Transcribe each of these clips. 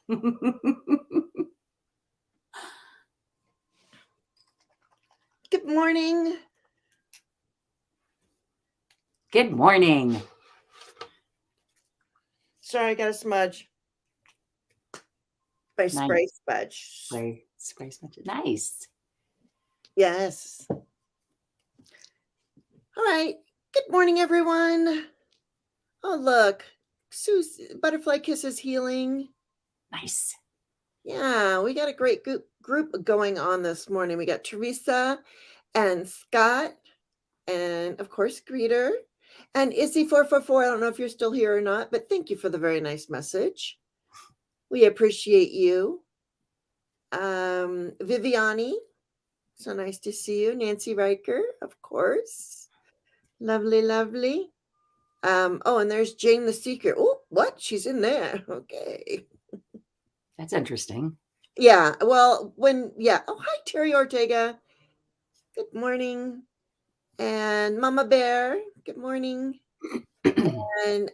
Good morning. Good morning. Sorry, I got a smudge. By spray Nice. smudge. Spray smudge. Nice. Yes. All right. Good morning, everyone. Oh, look. Butterfly Kisses Healing. Nice. Yeah, we got a great group going on this morning. We got Teresa and Scott and, of course, Greeter. And Izzy444, I don't know if you're still here or not, but thank you for the very nice message. We appreciate you. Viviani, so nice to see you. Nancy Riker, of course. Lovely, lovely. Oh, and there's Jane the Seeker. Oh, what? She's in there. Okay. That's interesting. Yeah, well, Oh, hi, Terry Ortega. Good morning. And Mama Bear, good morning. And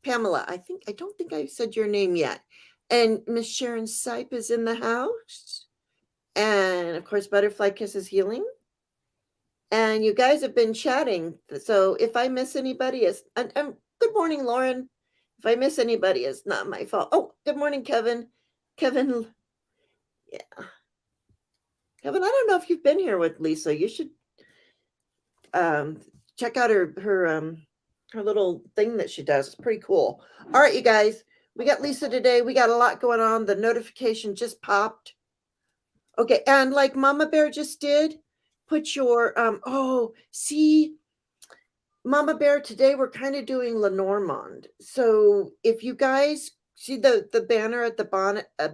Pamela, I don't think I said your name yet. And Miss Sharon Sipe is in the house. And of course, Butterfly Kisses Healing. And you guys have been chatting. So if I miss anybody, good morning, Lauren. If I miss anybody, it's not my fault. Oh, good morning, Kevin. Kevin, yeah. Kevin, I don't know if you've been here with Lisa. You should check out her little thing that she does. It's pretty cool. All right, you guys. We got Lisa today. We got a lot going on. The notification just popped. Okay, and like Mama Bear just did, put your Mama Bear, today we're kind of doing Lenormand. So if you guys see the banner at the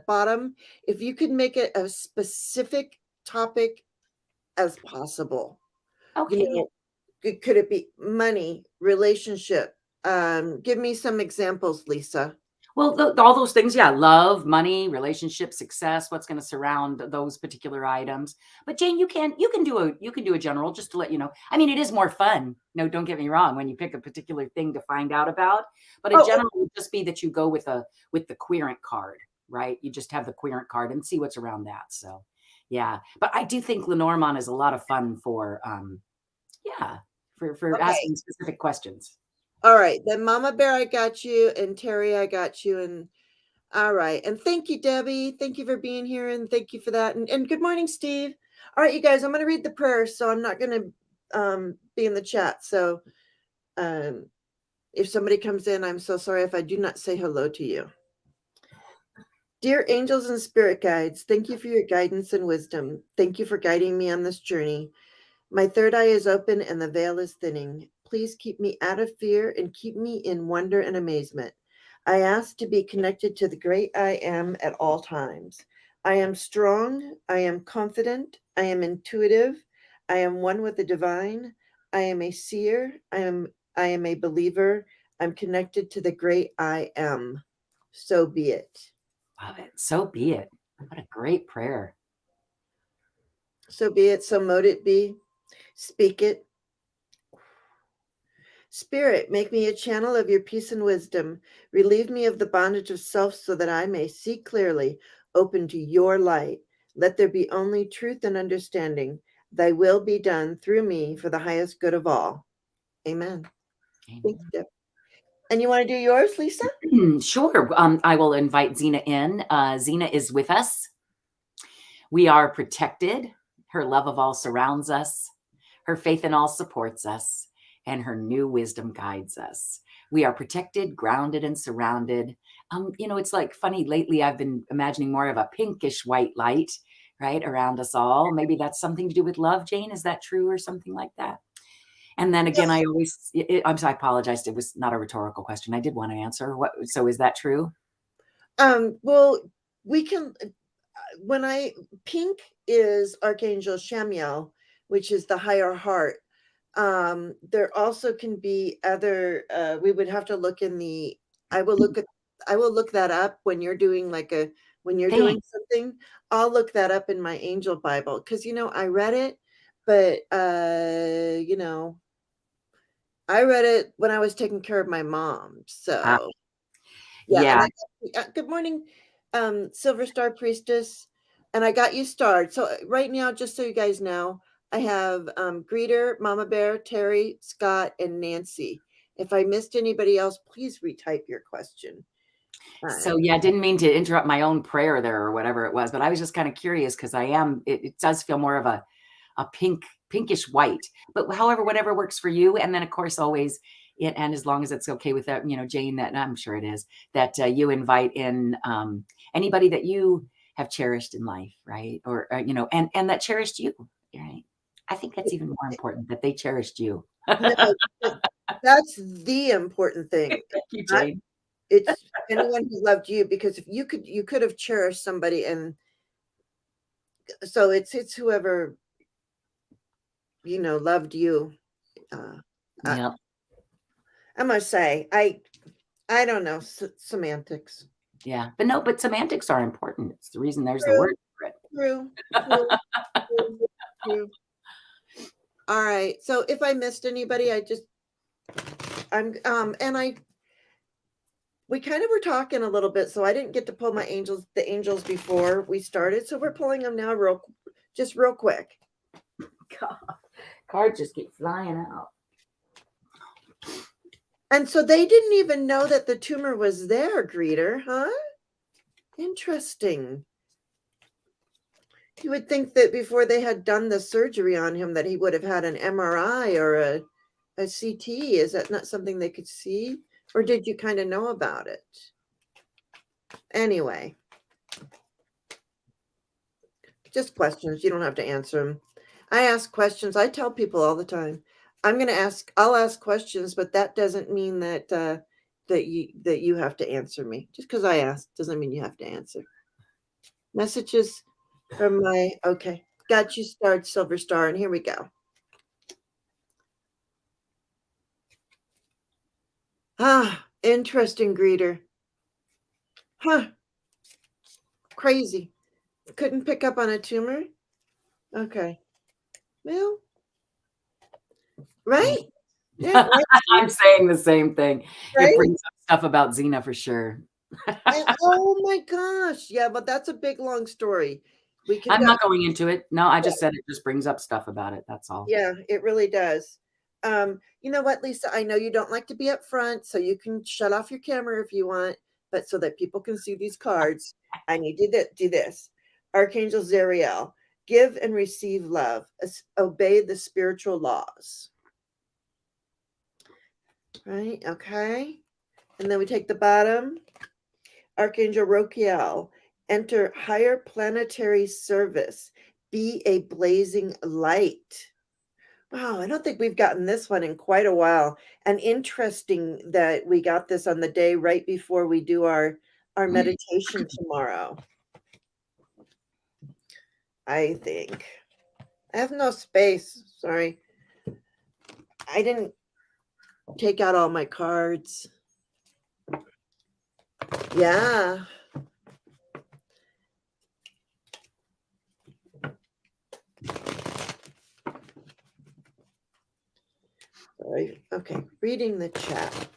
bottom, if you could make it a specific topic as possible. Okay. Could it be money, relationship? Give me some examples, Lisa. Well, all those things, yeah, love, money, relationship, success, what's going to surround those particular items. But Jane, you can do a general, just to let you know. I mean, it is more fun. No, don't get me wrong, when you pick a particular thing to find out about. But a general would just be that you go with the querent card, right? You just have the querent card and see what's around that. So, yeah. But I do think Lenormand is a lot of fun for asking specific questions. All right, then Mama Bear, I got you, and Terry, I got you, and all right, and thank you, Debbie. Thank you for being here, and thank you for that, and good morning, Steve. All right, you guys, I'm going to read the prayer, so I'm not going to be in the chat. So, if somebody comes in, I'm so sorry if I do not say hello to you. Dear angels and spirit guides, thank you for your guidance and wisdom. Thank you for guiding me on this journey. My third eye is open and the veil is thinning. Please keep me out of fear and keep me in wonder and amazement. I ask to be connected to the great I am at all times. I am strong. I am confident. I am intuitive. I am one with the divine. I am a seer. I am a believer. I'm connected to the great I am. So be it. Love it. So be it. What a great prayer. So be it. So mote it be. Speak it. Spirit, make me a channel of your peace and wisdom. Relieve me of the bondage of self so that I may see clearly, open to your light. Let there be only truth and understanding. Thy will be done through me for the highest good of all. Amen. Thank you. And you want to do yours, Lisa? Sure. I will invite Zina in. Zina is with us. We are protected. Her love of all surrounds us. Her faith in all supports us. And her new wisdom guides us. We are protected, grounded, and surrounded. It's like funny. Lately, I've been imagining more of a pinkish white light, right, around us all. Maybe that's something to do with love, Jane. Is that true or something like that? And then again, I apologize. It was not a rhetorical question. I did want to answer. So is that true? Well, we can, pink is Archangel Shamiel, which is the higher heart. There also can be other, we would have to look I will look that up when you're doing doing something. I'll look that up in my angel Bible. Cause I read it, but, I read it when I was taking care of my mom. So Yeah, and Yeah. good morning, Silver Star Priestess, and I got you starred. So right now, just so you guys know, I have Greeter, Mama Bear, Terry, Scott, and Nancy. If I missed anybody else, please retype your question. So yeah, didn't mean to interrupt my own prayer there or whatever it was, but I was just kind of curious because it does feel more of a pinkish white, but however, whatever works for you. And then of course, always and as long as it's okay with that, Jane, that I'm sure it is, that you invite in anybody that you have cherished in life, right? Or, and that cherished you, right? I think that's even more important, that they cherished you. No, that's the important thing. Thank you, Jane. It's anyone who loved you, because if you could have cherished somebody, and so it's whoever loved you. Yeah. I must say, I don't know, semantics. Yeah. But semantics are important. It's the reason there's the True, word for it. true, true, true. All right. So if I missed anybody, we kind of were talking a little bit, so I didn't get to pull the angels before we started. So we're pulling them now real quick. God, cards just keep flying out. And so they didn't even know that the tumor was there, Greeter, huh? Interesting. You would think that before they had done the surgery on him that he would have had an MRI or a CT. Is that not something they could see? Or did you kind of know about it? Anyway. Just questions. You don't have to answer them. I ask questions. I tell people all the time, I'll ask questions, but that doesn't mean that you have to answer me. Just because I ask doesn't mean you have to answer. Messages from okay. Got you started, Silver Star, and here we go. Interesting, Greeter. Huh. Crazy. Couldn't pick up on a tumor? Okay. Well, right? Yeah, right. I'm saying the same thing. Right? It brings up stuff about Zina for sure. Oh my gosh. Yeah, but that's a big long story. I'm not going into it. No, I just said it just brings up stuff about it. That's all. Yeah, it really does. You know what, Lisa? I know you don't like to be up front, so you can shut off your camera if you want, but so that people can see these cards, I need you to do this. Archangel Zariel, give and receive love, obey the spiritual laws. Right? Okay. And then we take the bottom. Archangel Rokiel, enter higher planetary service, be a blazing light. Wow, I don't think we've gotten this one in quite a while. And interesting that we got this on the day right before we do our meditation tomorrow. I think. I have no space. Sorry. I didn't take out all my cards. Yeah. Sorry. Okay. Reading the chat.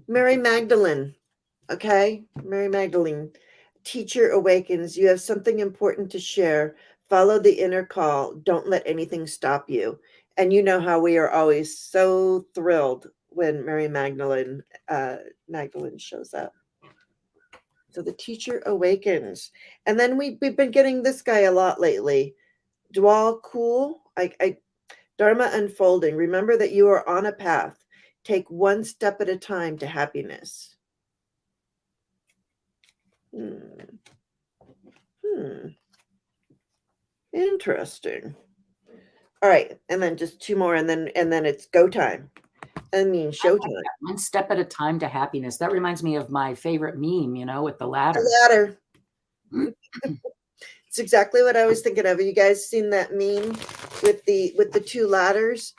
Mary Magdalene. Okay. Mary Magdalene. Teacher awakens. You have something important to share. Follow the inner call. Don't let anything stop you. And you know how we are always so thrilled when Mary Magdalene shows up. So the teacher awakens. And then we've been getting this guy a lot lately. Dwal Cool. Dharma unfolding. Remember that you are on a path. Take one step at a time to happiness. Interesting. All right, and then just two more, and then it's go time. I mean, showtime. One step at a time to happiness. That reminds me of my favorite meme, with the ladder. The ladder. It's exactly what I was thinking of. Have you guys seen that meme with the two ladders,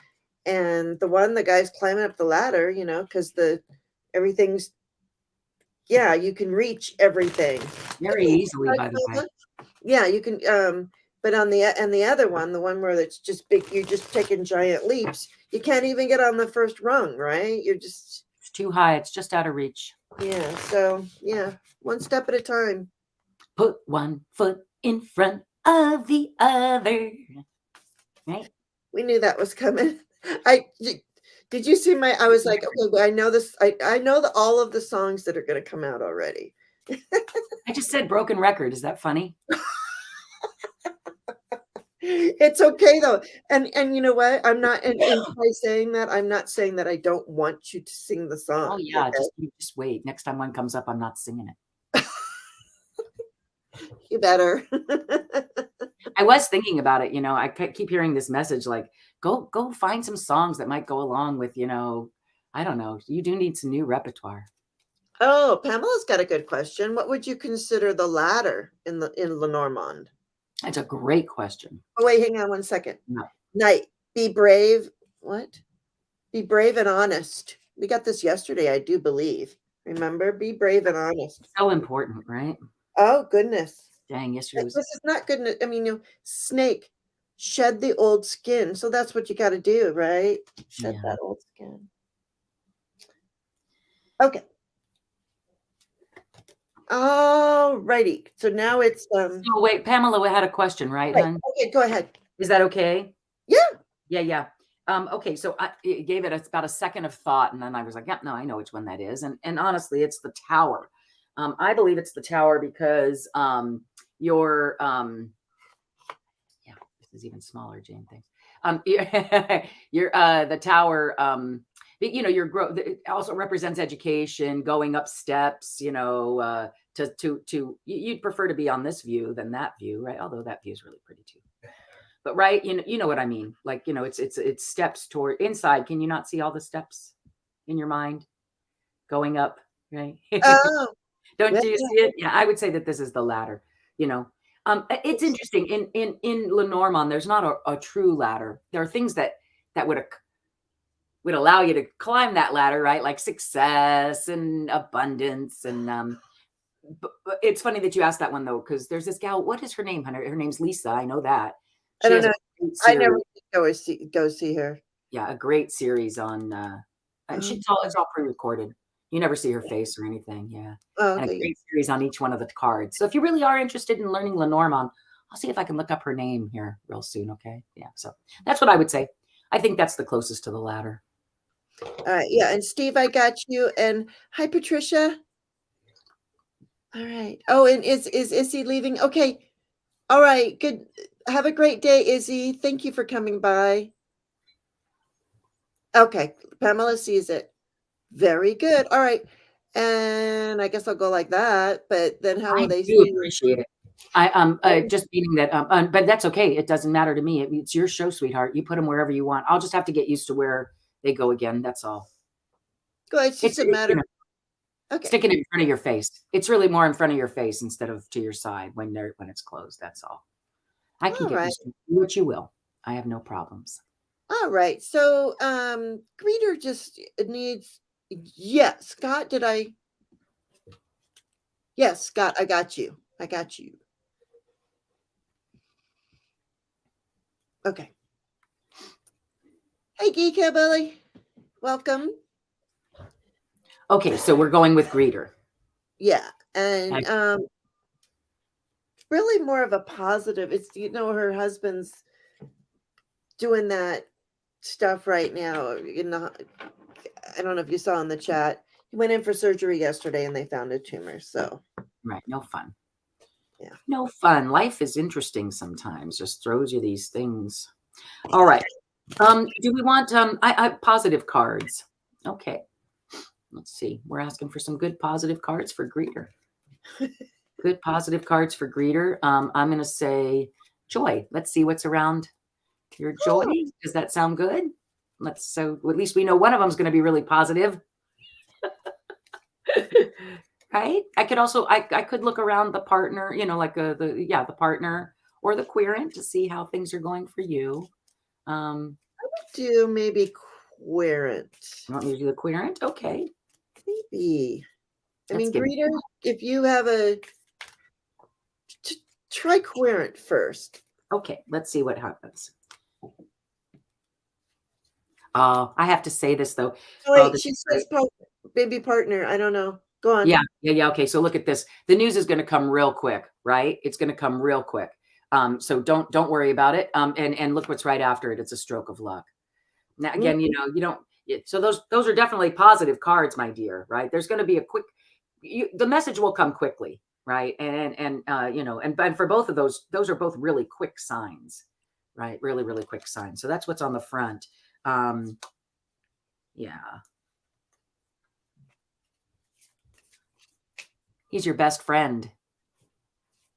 and the guy's climbing up the ladder, because everything's, yeah, you can reach everything. Very easily, by the way. Yeah, you can, but on the other one, the one where it's just big, you're just taking giant leaps. You can't even get on the first rung, right? You're just, It's too high. It's just out of reach. yeah. So yeah, one step at a time. Put one foot in front of the other. Right? We knew that was coming. Did you see I was like, okay, well, I know this. I know all of the songs that are going to come out already. I just said broken record. Is that funny? It's okay though. And you know what? I'm not, and by saying that, I'm not saying that I don't want you to sing the song. Oh yeah, Okay? just wait. Next time one comes up, I'm not singing it. You better. I was thinking about it, I keep hearing this message like, go find some songs that might go along with, I don't know. You do need some new repertoire. Oh, Pamela's got a good question. What would you consider the latter in Lenormand? That's a great question. Oh, wait, hang on one second. No. Night. Be brave. What? Be brave and honest. We got this yesterday, I do believe. Remember? Be brave and honest. So important, right? Oh, goodness. Dang, yesterday was... This is not good. I mean, snake, shed the old skin. So that's what you got to do, right? Shed that old skin. Okay. All righty. So now it's Oh, wait, Pamela had a question, right, hon? Okay, go ahead. Is that okay? Yeah. Yeah. Okay, so I gave it about a second of thought, and then I was like, yeah, no, I know which one that is. And honestly, it's the tower. I believe it's the tower because your yeah, this is even smaller, Jane. Thanks. Your the tower, your growth, it also represents education, going up steps, you'd prefer to be on this view than that view, right? Although that view is really pretty too. But right, you know what I mean? Like, it's steps toward inside. Can you not see all the steps in your mind going up, right? Oh, Don't you see it? Yeah, I would say that this is the ladder, It's interesting. In Lenormand, there's not a true ladder. There are things that would allow you to climb that ladder, right? Like success and abundance. And but it's funny that you asked that one though, because there's this gal. What is her name? Her name's Lisa. I know that. I don't know. I never go see her. Yeah, a great series on. And it's all pre-recorded. You never see her face or anything. Yeah. Oh, okay. And a great series on each one of the cards. So if you really are interested in learning Lenormand, I'll see if I can look up her name here real soon. Okay. Yeah. So that's what I would say. I think that's the closest to the ladder. All right. Yeah. And Steve, I got you. And hi, Patricia. All right. Oh, and is Izzy leaving? Okay. All right. Good. Have a great day, Izzy. Thank you for coming by. Okay. Pamela sees it. Very good. All right. And I guess I'll go like that. But then how will they see you? Appreciate it. I just meaning that, but that's okay. It doesn't matter to me. It's your show, sweetheart. You put them wherever you want. I'll just have to get used to where they go again. That's all. Go ahead. It's just a matter. Okay. Stick it in front of your face. It's really more in front of your face instead of to your side when it's closed. That's all. I can get used to what you will. I have no problems. All right. So greeter just needs, yes, Scott, yes, Scott, I got you. Okay. Hey, Geek Hillbilly. Welcome. Okay, so we're going with greeter. Yeah. And really more of a positive. It's, her husband's doing that stuff right now. I don't know if you saw in the chat. He went in for surgery yesterday and they found a tumor. So right, no fun. Yeah, no fun. Life is interesting sometimes. Just throws you these things. All right. Do we want I positive cards? Okay. Let's see. We're asking for some good positive cards for greeter. Good positive cards for greeter. I'm going to say joy. Let's see what's around your joy. Does that sound good? So at least we know one of them is going to be really positive. Right? I could also, I could look around the partner, like the partner or the querent to see how things are going for you. I would do maybe querent. You want me to do the querent? Okay. be? I Let's mean, give it. greeter, if you have try querent first. Okay, let's see what happens. I have to say this though. Oh, Oh, wait, this she is says great. baby partner. I don't know. Go on. Yeah. Okay, so look at this. The news is going to come real quick, right? It's going to come real quick. So don't worry about it. And look what's right after it. It's a stroke of luck. Now, again, you don't. So those are definitely positive cards, my dear. Right? There's going to be a quick. The message will come quickly, right? And for both of those are both really quick signs, right? Really, really quick signs. So that's what's on the front. Yeah. He's your best friend.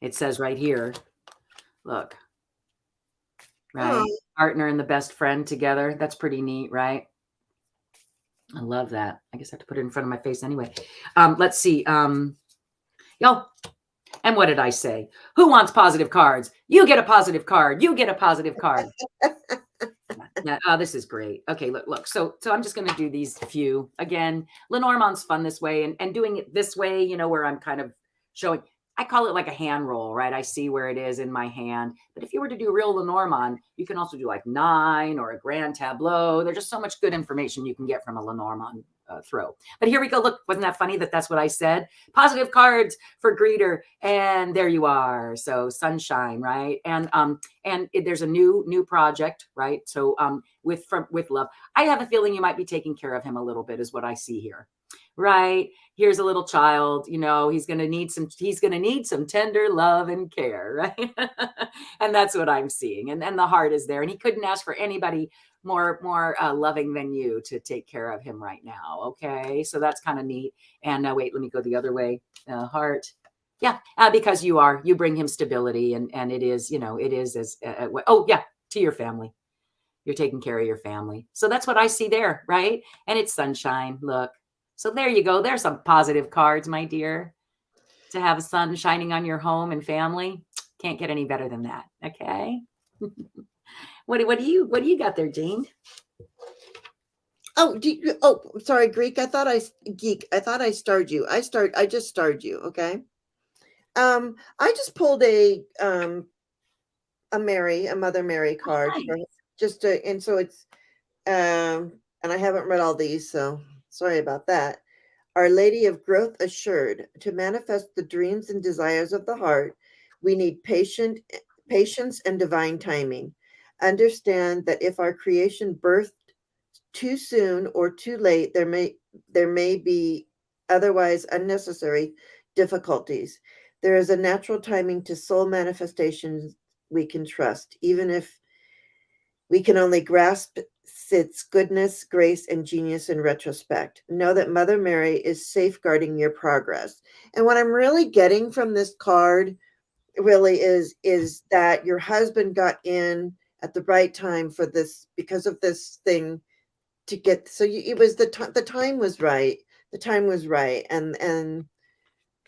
It says right here. Look. Right? Oh. Partner and the best friend together. That's pretty neat, right? I love that. I guess I have to put it in front of my face anyway. Let's see. Yo, and what did I say? Who wants positive cards? You get a positive card. You get a positive card. Oh, this is great. Okay, look. So I'm just going to do these few. Again, Lenormand's fun this way, and doing it this way, where I'm kind of showing. I call it like a hand roll, right? I see where it is in my hand. But if you were to do real Lenormand, you can also do like 9 or a grand tableau. There's just so much good information you can get from a Lenormand throw. But here we go. Look, wasn't that funny that's what I said? Positive cards for greeter, and there you are. So sunshine, right? And there's a new project, right? So with love, I have a feeling you might be taking care of him a little bit, is what I see here. Right. Here's a little child, he's going to need some tender love and care. Right. And that's what I'm seeing. And the heart is there. And he couldn't ask for anybody more loving than you to take care of him right now. Okay. So that's kind of neat. And wait, let me go the other way. Heart. Yeah. Because you bring him stability, and it is, to your family. You're taking care of your family. So that's what I see there. Right. And it's sunshine. Look. So there you go. There's some positive cards, my dear, to have a sun shining on your home and family. Can't get any better than that. Okay. What do you got there, Jane? Oh, sorry, Greek. I thought I starred you. I just starred you. Okay. I just pulled a Mother Mary card. Nice. And so it's and I haven't read all these, so sorry about that. Our Lady of Growth Assured. To manifest the dreams and desires of the heart, we need patience and divine timing. Understand that if our creation birthed too soon or too late, there may be otherwise unnecessary difficulties. There is a natural timing to soul manifestations we can trust, even if we can only grasp its goodness, grace, and genius in retrospect. Know that Mother Mary is safeguarding your progress. And what I'm really getting from this card really is that your husband got in at the right time for this, because of this thing to get. So it was the time was right. The time was right. And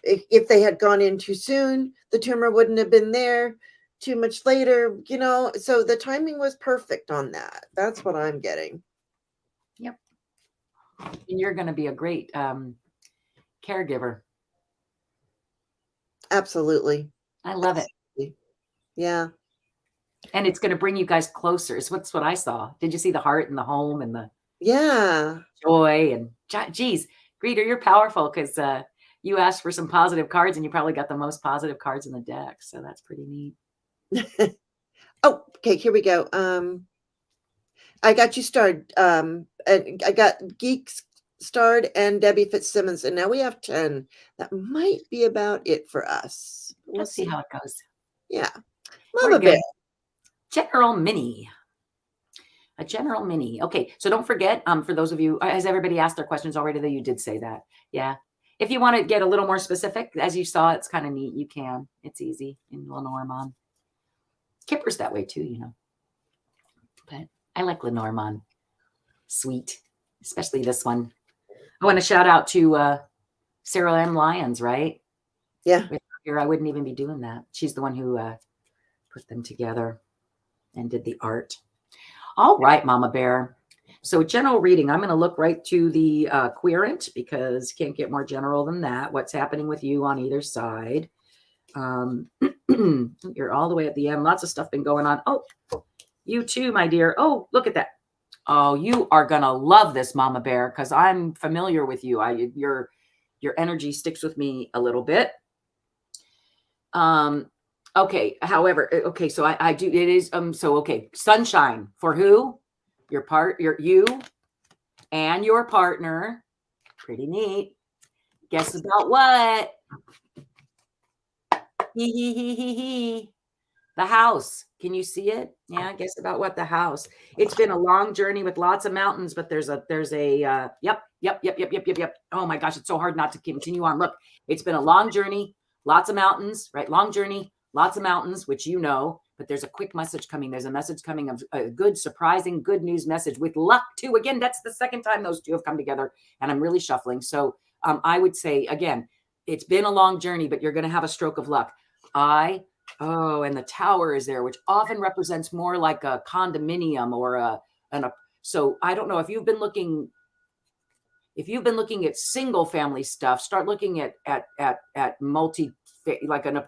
if they had gone in too soon, the tumor wouldn't have been there. Too much later, so the timing was perfect on that. That's what I'm getting. Yep. And you're going to be a great caregiver. Absolutely. I love it. Yeah. And it's going to bring you guys closer. It's what I saw. Did you see the heart and the home and the joy? And geez, Greeter, you're powerful, because you asked for some positive cards, and you probably got the most positive cards in the deck. So that's pretty neat. Oh, okay, here we go. I got you starred. And I got Geeks starred and Debbie Fitzsimmons, and now we have 10. That might be about it for us. Let's see how it goes. Yeah. Mama Bear. General Mini. A general mini. Okay, so don't forget, for those of you, has everybody asked their questions already? That you did say that. Yeah. If you want to get a little more specific, as you saw, it's kind of neat. You can. It's easy in Lenormand. Kipper's that way too, But I like Lenormand. Sweet. Especially this one. I want to shout out to Sarah M. Lyons, right? Yeah. With her, I wouldn't even be doing that. She's the one who put them together and did the art. All right, Mama Bear. So general reading, I'm going to look right to the querent because can't get more general than that. What's happening with you on either side? You're all the way at the end. Lots of stuff been going on. Oh, you too, my dear. Oh, look at that. Oh, you are going to love this, Mama Bear, because I'm familiar with you. Your energy sticks with me a little bit. Okay. However, okay. So I do, it is, so, okay. Sunshine for who? You and your partner. Pretty neat. Guess about what? He. The house. Can you see it? Yeah, guess about what? The house. It's been a long journey with lots of mountains, but there's a yep. Oh my gosh, it's so hard not to continue on. Look, it's been a long journey, lots of mountains, right? Long journey, lots of mountains, which you know, but there's a quick message coming. There's a message coming of a good, surprising, good news message with luck too. Again, that's the second time those two have come together, and I'm really shuffling. So I would say again, it's been a long journey, but you're going to have a stroke of luck. Oh, and the tower is there, which often represents more like a condominium or so I don't know if you've been looking at single family stuff, start looking at multi, like an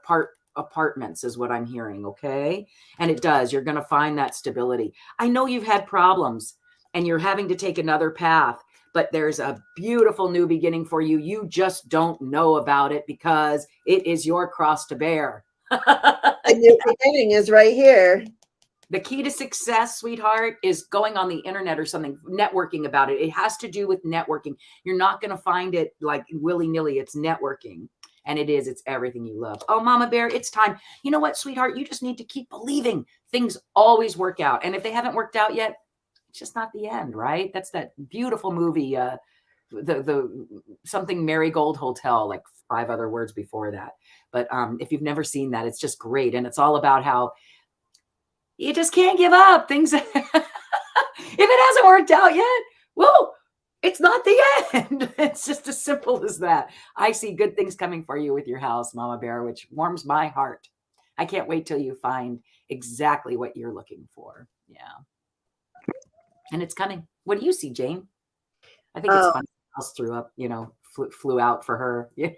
apartments is what I'm hearing. Okay. And it does, you're going to find that stability. I know you've had problems and you're having to take another path, but there's a beautiful new beginning for you. You just don't know about it because it is your cross to bear. The new beginning is right here. The key to success, sweetheart, is going on the internet or something, networking about it. It has to do with networking. You're not going to find it like willy-nilly. It's networking. And it's everything you love. Oh, Mama Bear, it's time. You know what, sweetheart? You just need to keep believing. Things always work out. And if they haven't worked out yet, it's just not the end, right? That's that beautiful movie, the something Marigold Hotel, like 5 other words before that. But if you've never seen that, it's just great. And it's all about how you just can't give up. Things, if it hasn't worked out yet, well, it's not the end. It's just as simple as that. I see good things coming for you with your house, Mama Bear, which warms my heart. I can't wait till you find exactly what you're looking for. Yeah. And it's coming. What do you see, Jane? I think it's funny. House threw up, flew out for her. Yeah.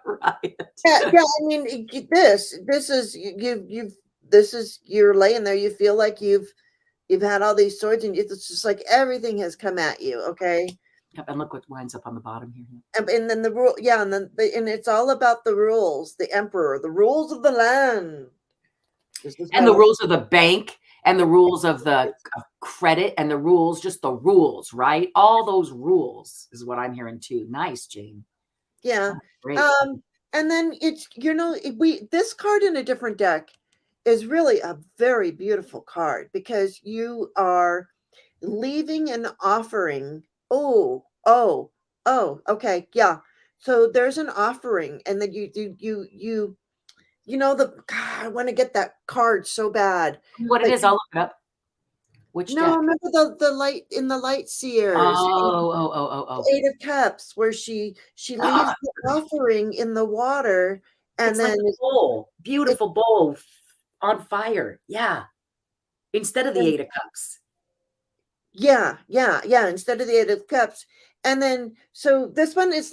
Right. Yeah. I mean, this is you're laying there. You feel like you've had all these swords, and it's just like everything has come at you. Okay. Yep, and look what winds up on the bottom here. And then the rule, yeah, and it's all about the rules. The emperor, the rules of the land, and the rules of the bank, and the rules of the credit, and the rules, just the rules, right? All those rules is what I'm hearing too. Nice, Jane. Yeah. Great. And then it's, this card in a different deck is really a very beautiful card because you are leaving an offering. Oh, okay. Yeah. So there's an offering, and then I want to get that card so bad. What it is, I'll look it up. Which deck? Remember the light in the Light Seers. Oh. 8 of Cups, where she leaves the offering in the water, and it's then like a bowl, beautiful bowl on fire. Yeah. Instead of the 8 of Cups. Yeah. Instead of the 8 of Cups. And then, so this one is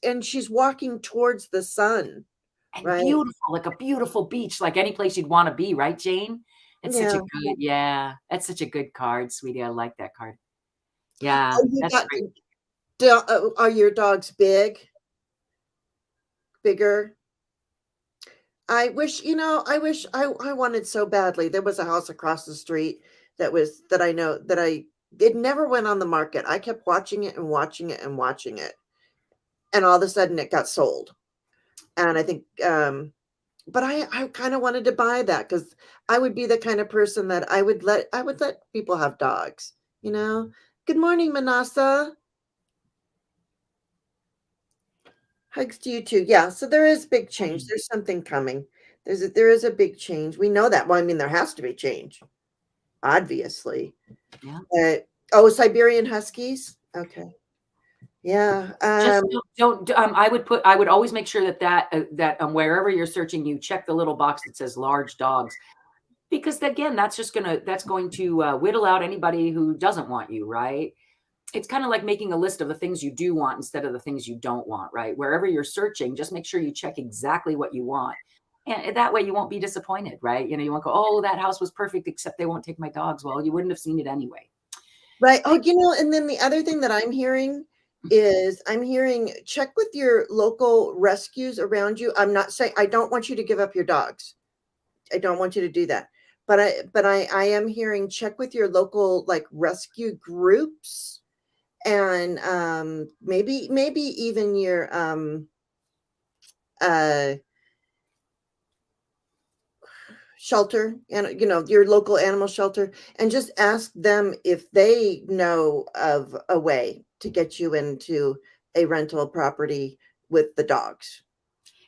and she's walking towards the sun. And right? Beautiful, like a beautiful beach, like any place you'd want to be, right, Jane? It's such a good, that's such a good card, sweetie. I like that card. Yeah, that's great. Are your dogs big? Bigger? I wish I wanted so badly. There was a house across the street it never went on the market. I kept watching it and watching it and watching it. And all of a sudden it got sold. And I think, but I kind of wanted to buy that because I would be the kind of person that I would let people have dogs, Good morning, Manasa. Hugs to you too. Yeah. So there is big change. There's something coming. There is a big change. We know that. Well, I mean, there has to be change, obviously. Yeah. Siberian Huskies. Okay. Yeah. Just don't. I would always make sure that wherever you're searching, you check the little box that says large dogs. Because again, that's going to whittle out anybody who doesn't want you, right? It's kind of like making a list of the things you do want instead of the things you don't want, right? Wherever you're searching, just make sure you check exactly what you want. And that way you won't be disappointed, right? You won't go, oh, that house was perfect, except they won't take my dogs. Well, you wouldn't have seen it anyway. Right. Oh, and then the other thing that I'm hearing is check with your local rescues around you. I'm not saying I don't want you to give up your dogs. I don't want you to do that. But I am hearing check with your local like rescue groups and maybe even your shelter and your local animal shelter, and just ask them if they know of a way to get you into a rental property with the dogs.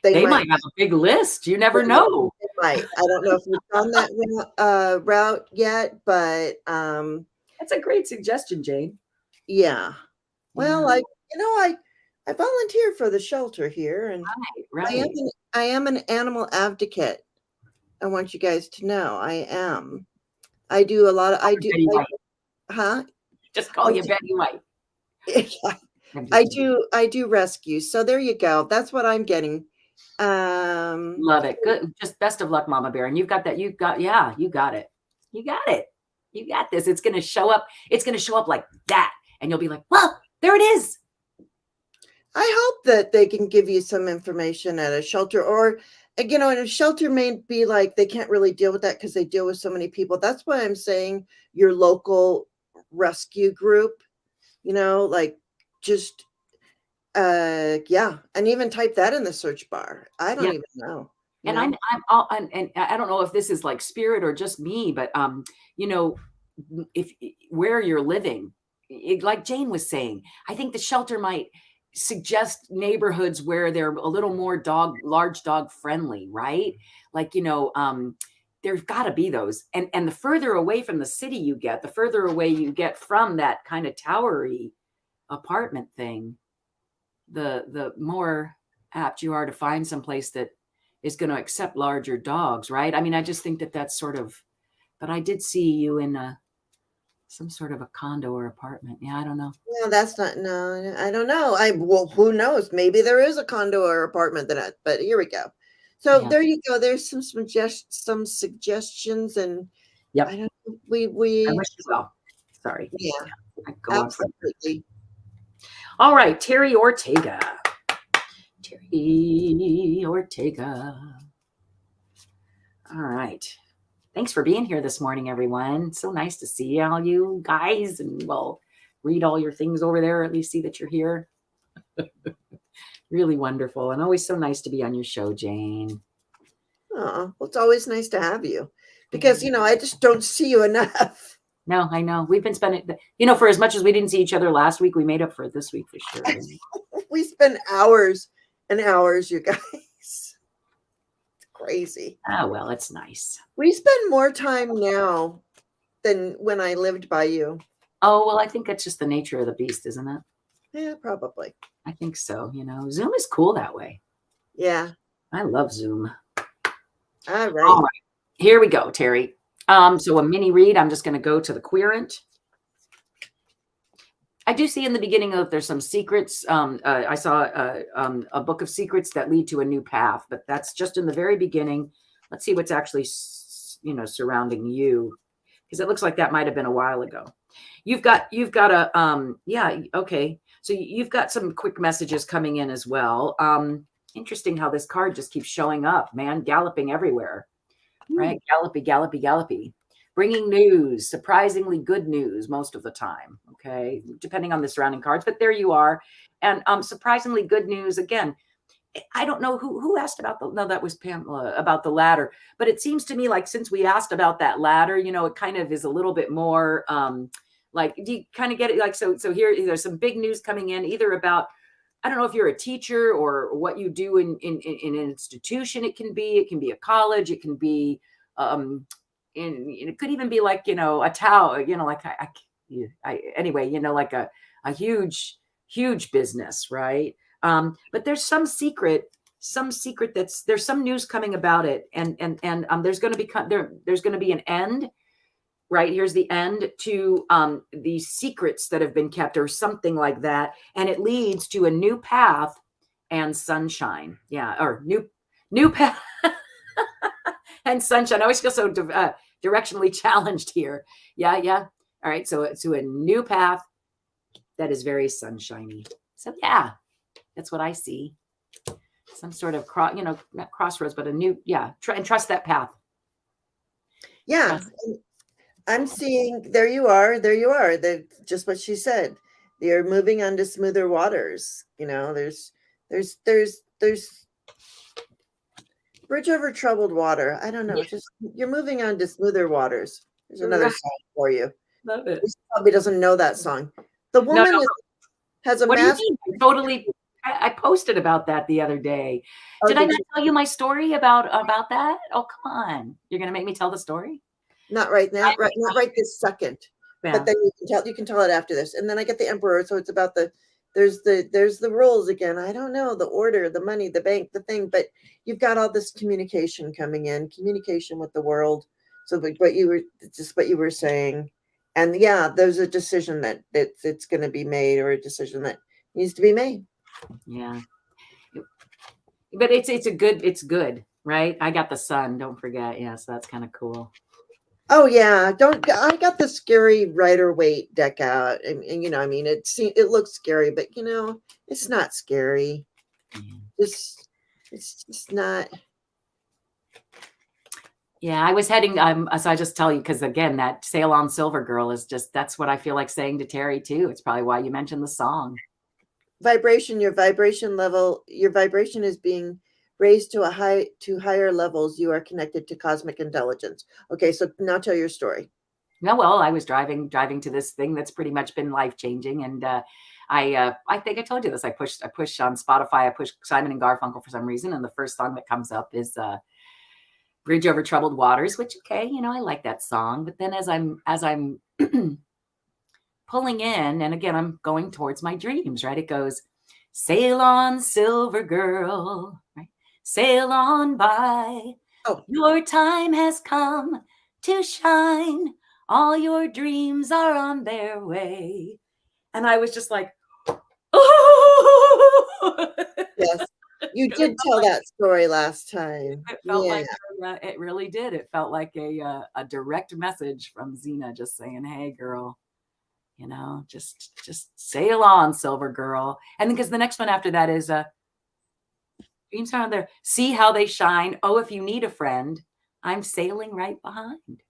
They might have a big list. You never know. They might. I don't know if you've done that route yet, but that's a great suggestion, Jane. Yeah. Well, I volunteer for the shelter here, and right. I am an animal advocate. I want you guys to know I am. I do a lot of Just call you Betty White. I do rescue. So there you go. That's what I'm getting. Love it. Good. Just best of luck, Mama Bear. And you got that. You got it. You got it. You got this. It's going to show up. It's going to show up like that. And you'll be like, well, there it is. I hope that they can give you some information at a shelter, or, and a shelter may be like, they can't really deal with that because they deal with so many people. That's why I'm saying your local rescue group, like just, and even type that in the search bar. I don't even know. And I'm all, and I don't know if this is like spirit or just me, but, if where you're living, like Jane was saying, I think the shelter might suggest neighborhoods where they're a little more large dog friendly, right? Like, there's got to be those. And the further away from the city you get, the further away you get from that kind of towery apartment thing, the more apt you are to find someplace that is going to accept larger dogs, right? I mean, I just think that that's sort of, but I did see you in some sort of a condo or apartment. Yeah, I don't know. Well, no, I don't know. Well, who knows? Maybe there is a condo or apartment but here we go. So there you go. There's some suggestions, and yep. I don't know, I wish you well. Sorry. Yeah, absolutely. All right, Terry Ortega. All right. Thanks for being here this morning, everyone. So nice to see all you guys, and we'll read all your things over there, or at least see that you're here. Really wonderful, and always so nice to be on your show, Jane. Oh, well, it's always nice to have you, because I just don't see you enough. No, I know. We've been spending, for as much as we didn't see each other last week, we made up for it this week for sure. We spend hours and hours, you guys. It's crazy. Oh, well, it's nice. We spend more time now than when I lived by you. Oh, well, I think that's just the nature of the beast, isn't it? Yeah, probably. I think so. Zoom is cool that way. Yeah. I love Zoom. All right. All right. Here we go, Terry. So a mini read. I'm just going to go to the querent. I do see in the beginning that there's some secrets. I saw a book of secrets that lead to a new path, but that's just in the very beginning. Let's see what's actually, surrounding you, because it looks like that might have been a while ago. You've got okay. So you've got some quick messages coming in as well. Interesting how this card just keeps showing up, man, galloping everywhere, right? Gallopy. Bringing news, surprisingly good news most of the time, okay? Depending on the surrounding cards, but there you are. And surprisingly good news, again, I don't know who asked about that was Pamela, about the ladder. But it seems to me like since we asked about that ladder, it kind of is a little bit more like, do you kind of get it? Like, so here, there's some big news coming in, either about, I don't know if you're a teacher or what you do in an institution. It can be a college. It can be, it could even be like, a tower, like anyway, like a huge business, right? But there's some secret some secret there's some news coming about it, and there's going to be there's going to be an end. Right, here's the end to the secrets that have been kept, or something like that, and it leads to a new path and sunshine. Yeah, or new path and sunshine. I always feel so directionally challenged here. Yeah, yeah. All right, so to a new path that is very sunshiny. So yeah, that's what I see. Some sort of not crossroads, but a new, and trust that path. Yeah. I'm seeing, there you are. Just what she said. You're moving on to smoother waters. There's bridge over troubled water. I don't know. Yeah. Just, you're moving on to smoother waters. There's another song for you. Love it. She probably doesn't know that song. The woman has a what mask. Do you mean? Totally. I posted about that the other day. Did I not tell you my story about that? Oh, come on. You're going to make me tell the story? Not right now, not right this second. Yeah. But then you can tell it after this. And then I get the Emperor, so it's about there's the rules again. I don't know, the order, the money, the bank, the thing, but you've got all this communication coming in, communication with the world. So what you were saying. And yeah, there's a decision that it's going to be made, or a decision that needs to be made. Yeah. But it's good, right? I got the sun, don't forget. Yeah, so that's kind of cool. Oh yeah, I got the scary Rider-Waite deck out, and it looks scary, but it's not scary. It's just not. Yeah, I was heading. So I just tell you, because again, that Sail on Silver Girl is that's what I feel like saying to Terry too. It's probably why you mentioned the song. Vibration, your vibration level, your vibration is being raised to higher levels. You are connected to cosmic intelligence. Okay, so now tell your story. No, well, I was driving to this thing that's pretty much been life-changing, and I think I told you this. I push on Spotify. I push Simon and Garfunkel for some reason, and the first song that comes up is Bridge Over Troubled Waters, which, okay, I like that song. But then as I'm pulling in, and again, I'm going towards my dreams, right? It goes, sail on, silver girl, right? Sail on by. Oh. Your time has come to shine. All your dreams are on their way. And I was just like, oh. Yes. You did tell that story last time. It felt like it really did. It felt like a direct message from Zina, just saying, "Hey, girl, just sail on, silver girl." And then because the next one after that is dreams are on there. See how they shine. Oh, if you need a friend, I'm sailing right behind.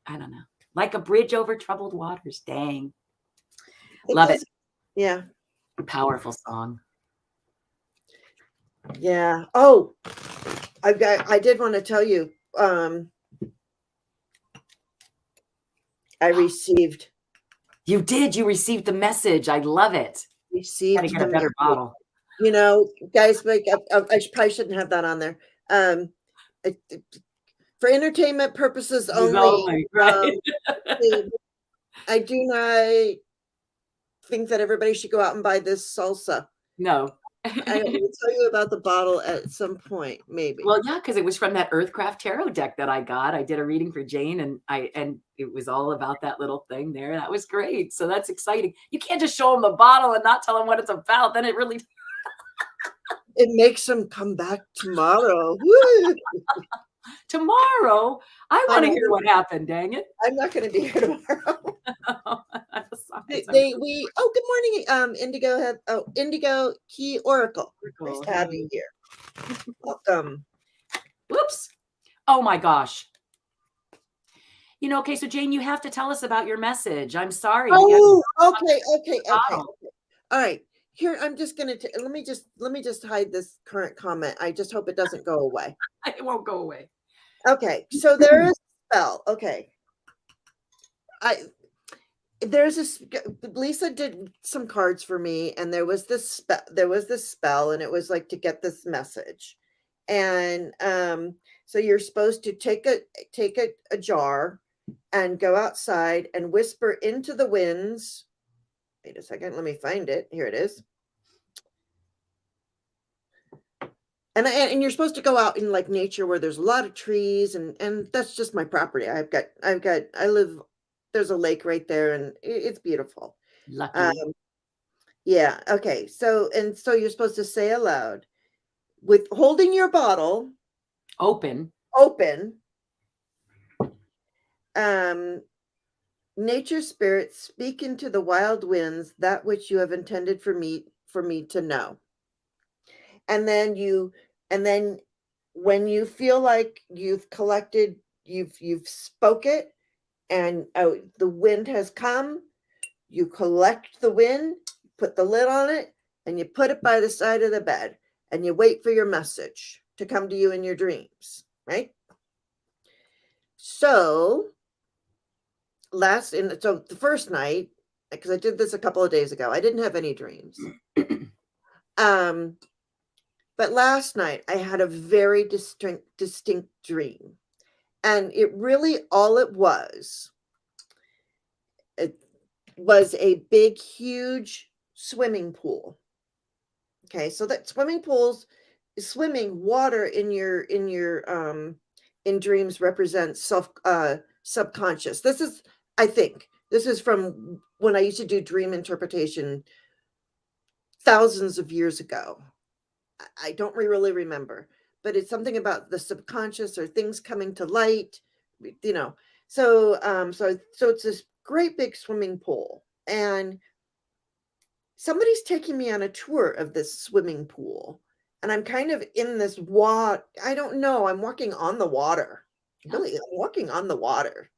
I don't know, like a bridge over troubled waters. Dang, love it. Yeah, powerful song. Yeah. Oh, I did want to tell you. I received. You did. You received the message. I love it. Received. Gotta get a better bottle. Guys, like I probably shouldn't have that on there. For entertainment purposes only. Right. I do not think that everybody should go out and buy this salsa. No. I will tell you about the bottle at some point, maybe. Well, yeah, because it was from that Earthcraft Tarot deck that I got. I did a reading for Jane, and it was all about that little thing there. That was great. So that's exciting. You can't just show them the bottle and not tell them what it's about. Then it really it makes them come back tomorrow. Tomorrow? I want to hear what happened. Dang it! I'm not going to be here tomorrow. Good morning, Indigo. Indigo Key Oracle. Nice to have you here. Welcome. Whoops. Oh my gosh. Okay, so Jane, you have to tell us about your message. I'm sorry. Oh, okay. All right. Here, I'm just gonna let me just hide this current comment. I just hope it doesn't go away. It won't go away. Okay, so there is a spell. Okay. Lisa did some cards for me, and there was this spell, and it was like to get this message. And so you're supposed to take a jar and go outside and whisper into the winds. Wait a second, let me find it. Here it is. And you're supposed to go out in like nature where there's a lot of trees, and that's just my property. I live, there's a lake right there, and it's beautiful. Um, Lucky. yeah. Okay. So you're supposed to say aloud with holding your bottle Open. open. Um, Nature spirits, speak into the wild winds that which you have intended for me to know. And then when you feel like you've collected, you've spoke it, and the wind has come, you collect the wind, put the lid on it, and you put it by the side of the bed, and you wait for your message to come to you in your dreams, right? So so the first night, because I did this a couple of days ago, I didn't have any dreams. um but last night I had a very distinct dream, and it was a big, huge swimming pool. Okay, so that swimming pools, swimming water in dreams represents subconscious. I think this is from when I used to do dream interpretation thousands of years ago. I don't really remember, but it's something about the subconscious or things coming to light, you know. So it's this great big swimming pool, and somebody's taking me on a tour of this swimming pool, and I'm kind of in this water. I don't know. I'm walking on the water. Really, I'm walking on the water.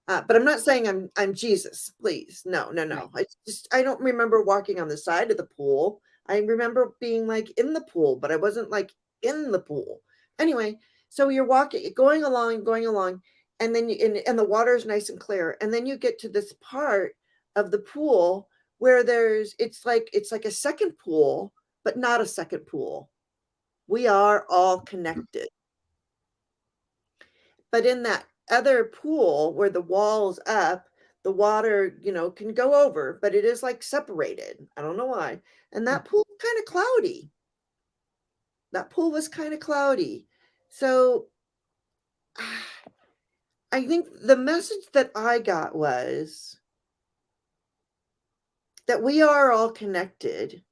But I'm not saying I'm Jesus, please. No, no, Right. no. I don't remember walking on the side of the pool. I remember being like in the pool, but I wasn't like in the pool. Anyway, so you're going along, and then and the water is nice and clear, and then you get to this part of the pool where it's like a second pool, but not a second pool. We are all connected. But in that other pool where the wall's up, the water, can go over, but it is like separated. I don't know why. And that pool kind of cloudy. That pool was kind of cloudy. So I think the message that I got was that we are all connected,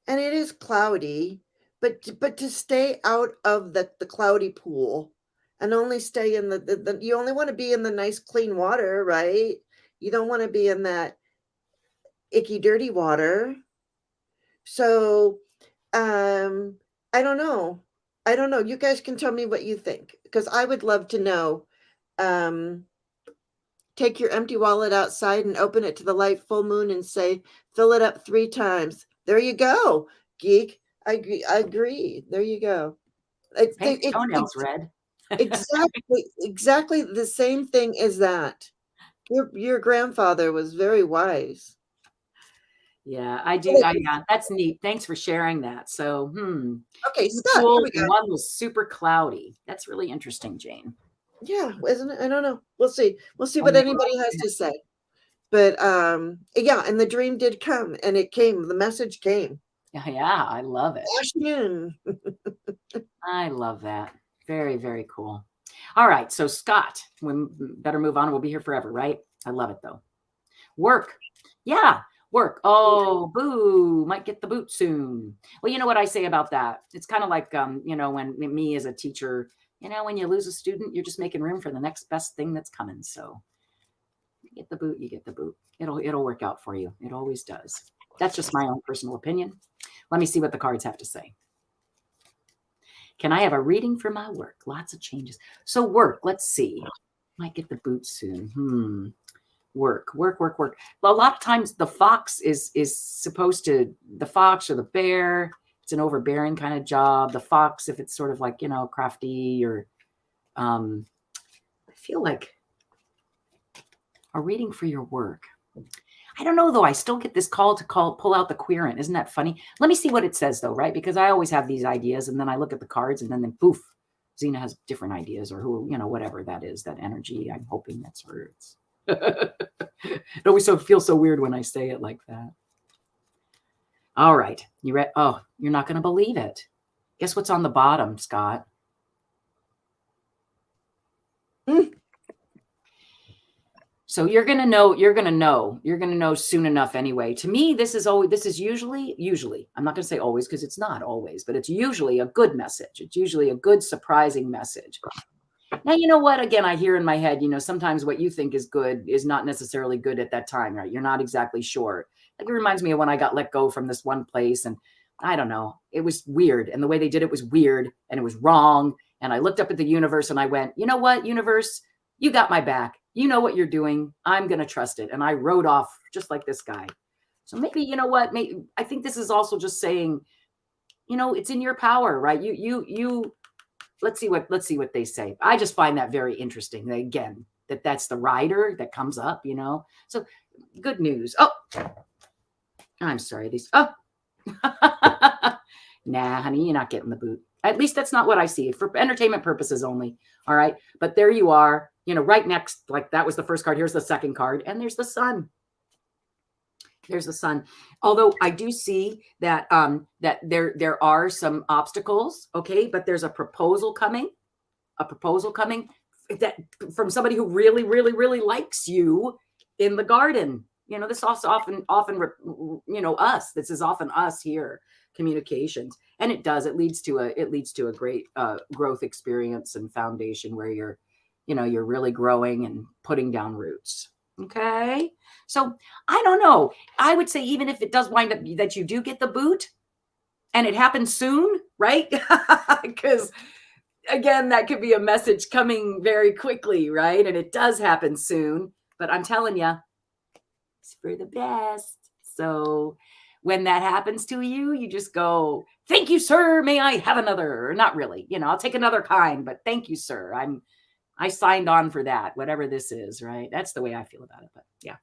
and it is cloudy, but to stay out of the cloudy pool and only stay in the you only want to be in the nice clean water, right? You don't want to be in that icky dirty water. So um I don't know. You guys can tell me what you think, because I would love to know. um Take your empty wallet outside and open it to the light full moon and say, fill it up 3 times. There you go, geek. I agree. There you go. Paint the toenails red. Exactly the same thing as that. Your grandfather was very wise. Yeah, I do. Yeah, that's neat. Thanks for sharing that. So, Okay, two Scott, here pools we and go. one was super cloudy. That's really interesting, Jane. Yeah, isn't it? I don't know. We'll see. We'll see And what they were anybody has to say. But yeah, and the dream did come, and it came. The message came. yeah, I love it. Cashing in. I love that. Very, very cool. All right. So, Scott, we better move on. We'll be here forever, right? I love it, though. Work. Yeah, work. Oh, boo. Might get the boot soon. Well, you know what I say about that? It's kind of like, when me as a teacher, when you lose a student, you're just making room for the next best thing that's coming. So, you get the boot, you get the boot. It'll work out for you. It always does. That's just my own personal opinion. Let me see what the cards have to say. Can I have a reading for my work? Lots of changes. So work, let's see. Might get the boot soon. Work. Well, a lot of times the fox is supposed to, the fox or the bear, it's an overbearing kind of job. The fox, if it's sort of like, crafty, or I feel like a reading for your work. I don't know, though. I still get this call to pull out the querent. Isn't that funny? Let me see what it says, though, right? Because I always have these ideas, and then I look at the cards, and then poof, Zina has different ideas, or whatever that is, that energy. I'm hoping that's her. It always feels so weird when I say it like that. All right. You ready? Oh, you're not going to believe it. Guess what's on the bottom, Scott? Mm. So you're going to know soon enough anyway. To me, this is usually, I'm not going to say always because it's not always, but it's usually a good message. It's usually a good, surprising message. Now, you know what? Again, I hear in my head, sometimes what you think is good is not necessarily good at that time, right? You're not exactly sure. Like it reminds me of when I got let go from this one place and I don't know, it was weird. And the way they did it was weird and it was wrong. And I looked up at the universe and I went, you know what, universe, you got my back. You know what you're doing. I'm going to trust it. And I rode off just like this guy. So maybe, you know what, maybe I think this is also just saying, it's in your power, right? You let's see what they say. I just find that very interesting. Again, that's the rider that comes up, So good news. Oh, I'm sorry. Nah, honey, you're not getting the boot. At least that's not what I see for entertainment purposes only. All right. But there you are, right next, like that was the first card. Here's the second card. And there's the sun. There's the sun. Although I do see that that there are some obstacles, okay, but there's a proposal coming that from somebody who really, really, really likes you in the garden. This also often us. This is often us here, communications, and it leads to a great growth experience and foundation where you're really growing and putting down roots. Okay. So I don't know. I would say even if it does wind up that you do get the boot and it happens soon, right? Because again, that could be a message coming very quickly, right? And it does happen soon, but I'm telling you, it's for the best. So when that happens to you, you just go, thank you, sir. May I have another? Or not really, I'll take another kind, but thank you, sir. I signed on for that, whatever this is, right? That's the way I feel about it. But yeah,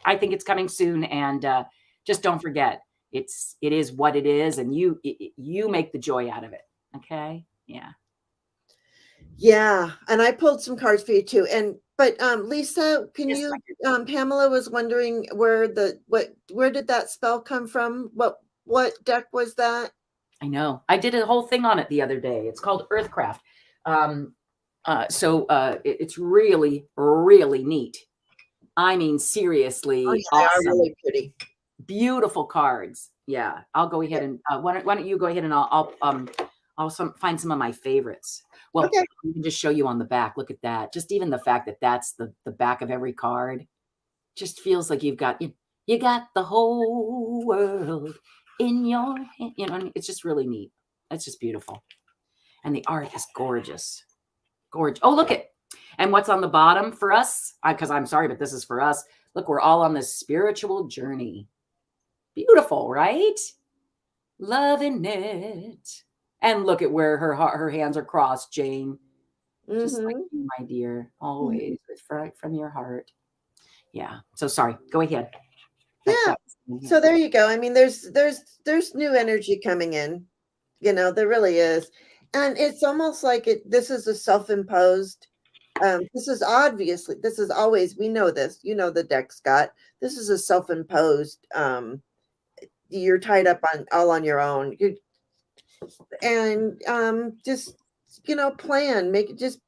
I think it's coming soon. And just don't forget, it is what it is. And you make the joy out of it. Okay. Yeah. Yeah. And I pulled some cards for you too. But Lisa, can Yes, you, Pamela was wondering where did that spell come from? What deck was that? I know. I did a whole thing on it the other day. It's called Earthcraft. It's really, really neat. I mean, seriously, Oh, yeah, awesome. they are really pretty. Beautiful cards. Yeah, I'll go ahead and why don't you go ahead and I'll find some of my favorites. Well, Okay. we can just show you on the back. Look at that. Just even the fact that that's the back of every card just feels like you got the whole world in your hand. It's just really neat. It's just beautiful. And the art is gorgeous. Gorgeous. Oh, look it. And what's on the bottom for us? Because I'm sorry, but this is for us. Look, we're all on this spiritual journey. Beautiful, right? Loving it. And look at where her hands are crossed, Jane. Just like you, my dear, always from your heart. Yeah. So sorry. Go ahead. Yeah. So there you go. I mean, there's new energy coming in. There really is. And it's almost like this is a self-imposed. This is always, we know this, the deck, Scott. This is a self-imposed. You're tied up all on your own. Just plan, make it just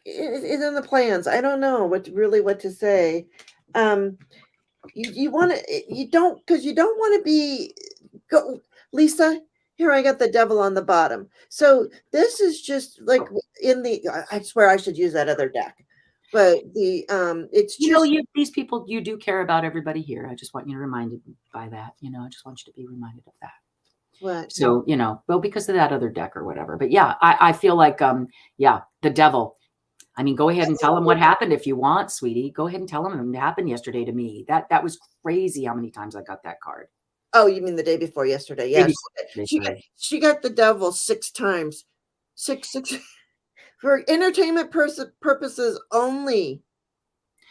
it's in the plans. I don't know what to say. You want to, you don't want to be Lisa. Here, I got the devil on the bottom. So this is just like I swear I should use that other deck, but it's just these people, you do care about everybody here. I just want you to be reminded by that. I just want you to be reminded of that. What? So, well, because of that other deck or whatever. But yeah, I feel like, the devil. I mean, go ahead and tell him what happened if you want, sweetie. Go ahead and tell him what happened yesterday to me. That was crazy how many times I got that card. Oh, you mean the day before yesterday? Yeah, she got the devil 6 times. Six for entertainment purposes only.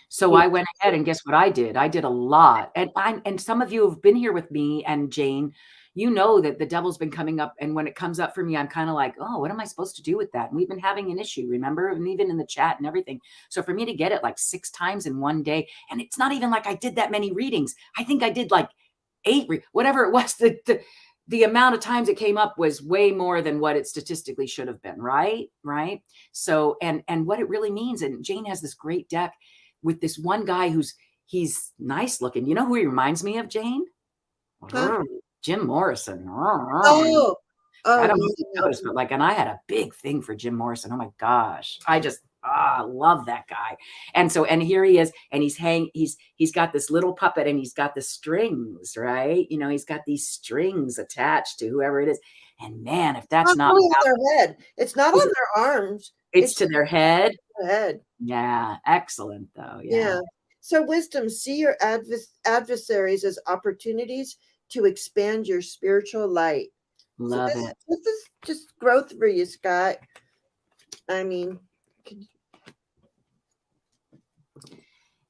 So I went ahead and guess what I did? I did a lot. And some of you have been here with me and Jane, that the devil's been coming up. And when it comes up for me, I'm kind of like, oh, what am I supposed to do with that? And we've been having an issue, remember? And even in the chat and everything. So for me to get it like 6 times in one day, and it's not even like I did that many readings. I think I did like 8, whatever it was. the amount of times it came up was way more than what it statistically should have been, right? Right. So, and what it really means, and Jane has this great deck with this one guy he's nice looking. You know who he reminds me of, Jane? Huh? Jim Morrison. Oh, I oh don't know if you noticed, but like, and I had a big thing for Jim Morrison. Oh my gosh. I just love that guy. And so, and here he is, and he's got this little puppet, and he's got the strings, right? You know, he's got these strings attached to whoever it is. And man, if that's it's not only on their head. It's not on their arms. it's to their head. Their head. Yeah. Excellent though. Yeah. So wisdom, see your adversaries as opportunities to expand your spiritual light. Love so it. this is just growth for you, Scott. I mean,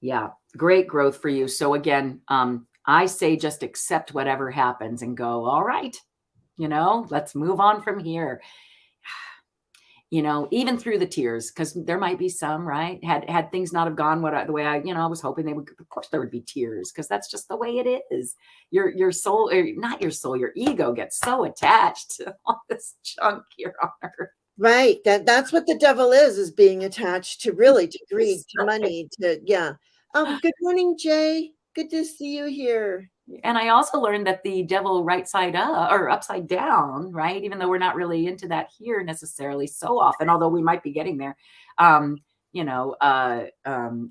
yeah, great growth for you. So again, I say just accept whatever happens and go, all right, you know, let's move on from here. You know, even through the tears, because there might be some, right? Had things not have gone the way I was hoping they would. Of course, there would be tears, because that's just the way it is. Your soul, or not your soul, your ego gets so attached to all this junk here on earth. right. That's what the devil is being attached to greed, to money, to Good morning, Jay. Good to see you here. And I also learned that the devil right side up or upside down, right? Even though we're not really into that here necessarily so often, although we might be getting there,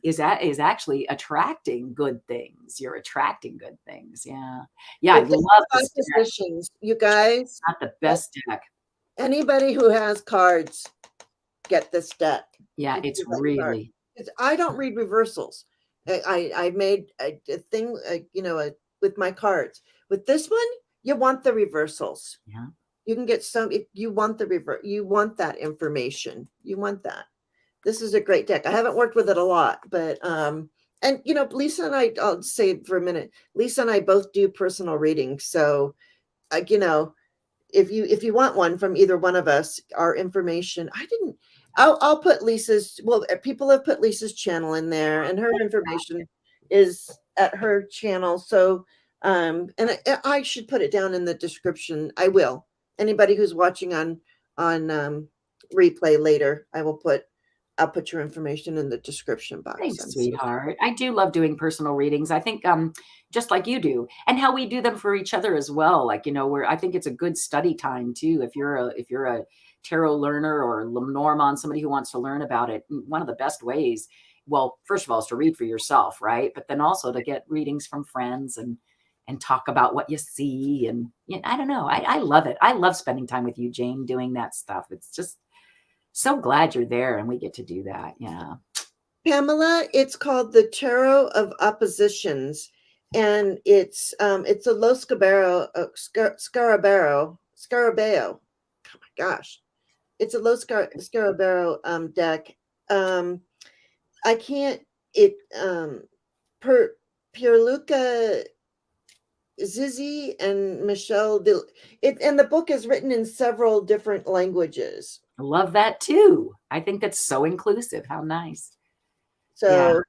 is actually attracting good things. You're attracting good things. Yeah. Yeah. I love this Oppositions, you guys. Not the best deck. Anybody who has cards, get this deck. Yeah, it's really. I don't read reversals. I made a thing, with my cards. With this one, you want the reversals. Yeah. You can get some if you want you want that information. You want that. This is a great deck. I haven't worked with it a lot, but and Lisa and I'll say for a minute, Lisa and I both do personal readings. So if you want one from either one of us, our information, I'll put Lisa's, people have put Lisa's channel in there, and her information is at her channel. So, and I should put it down in the description. I will. Anybody who's watching on replay later, I'll put your information in the description box. Thanks, sweetheart. I do love doing personal readings. I think just like you do, and how we do them for each other as well. Like, I think it's a good study time too. If you're a tarot learner or Lenormand, somebody who wants to learn about it, one of the best ways, well, first of all, is to read for yourself, right? But then also to get readings from friends and talk about what you see. And I don't know. I love it. I love spending time with you, Jane, doing that stuff. It's just so glad you're there and we get to do that. Yeah. Pamela, it's called the Churro of Oppositions, and it's a Los Scarabeo. Oh my gosh. It's a Los Scarabeo deck. I can't Pierluca Zizi and Michelle and the book is written in several different languages. I love that too. I think that's so inclusive. How nice. So, yeah.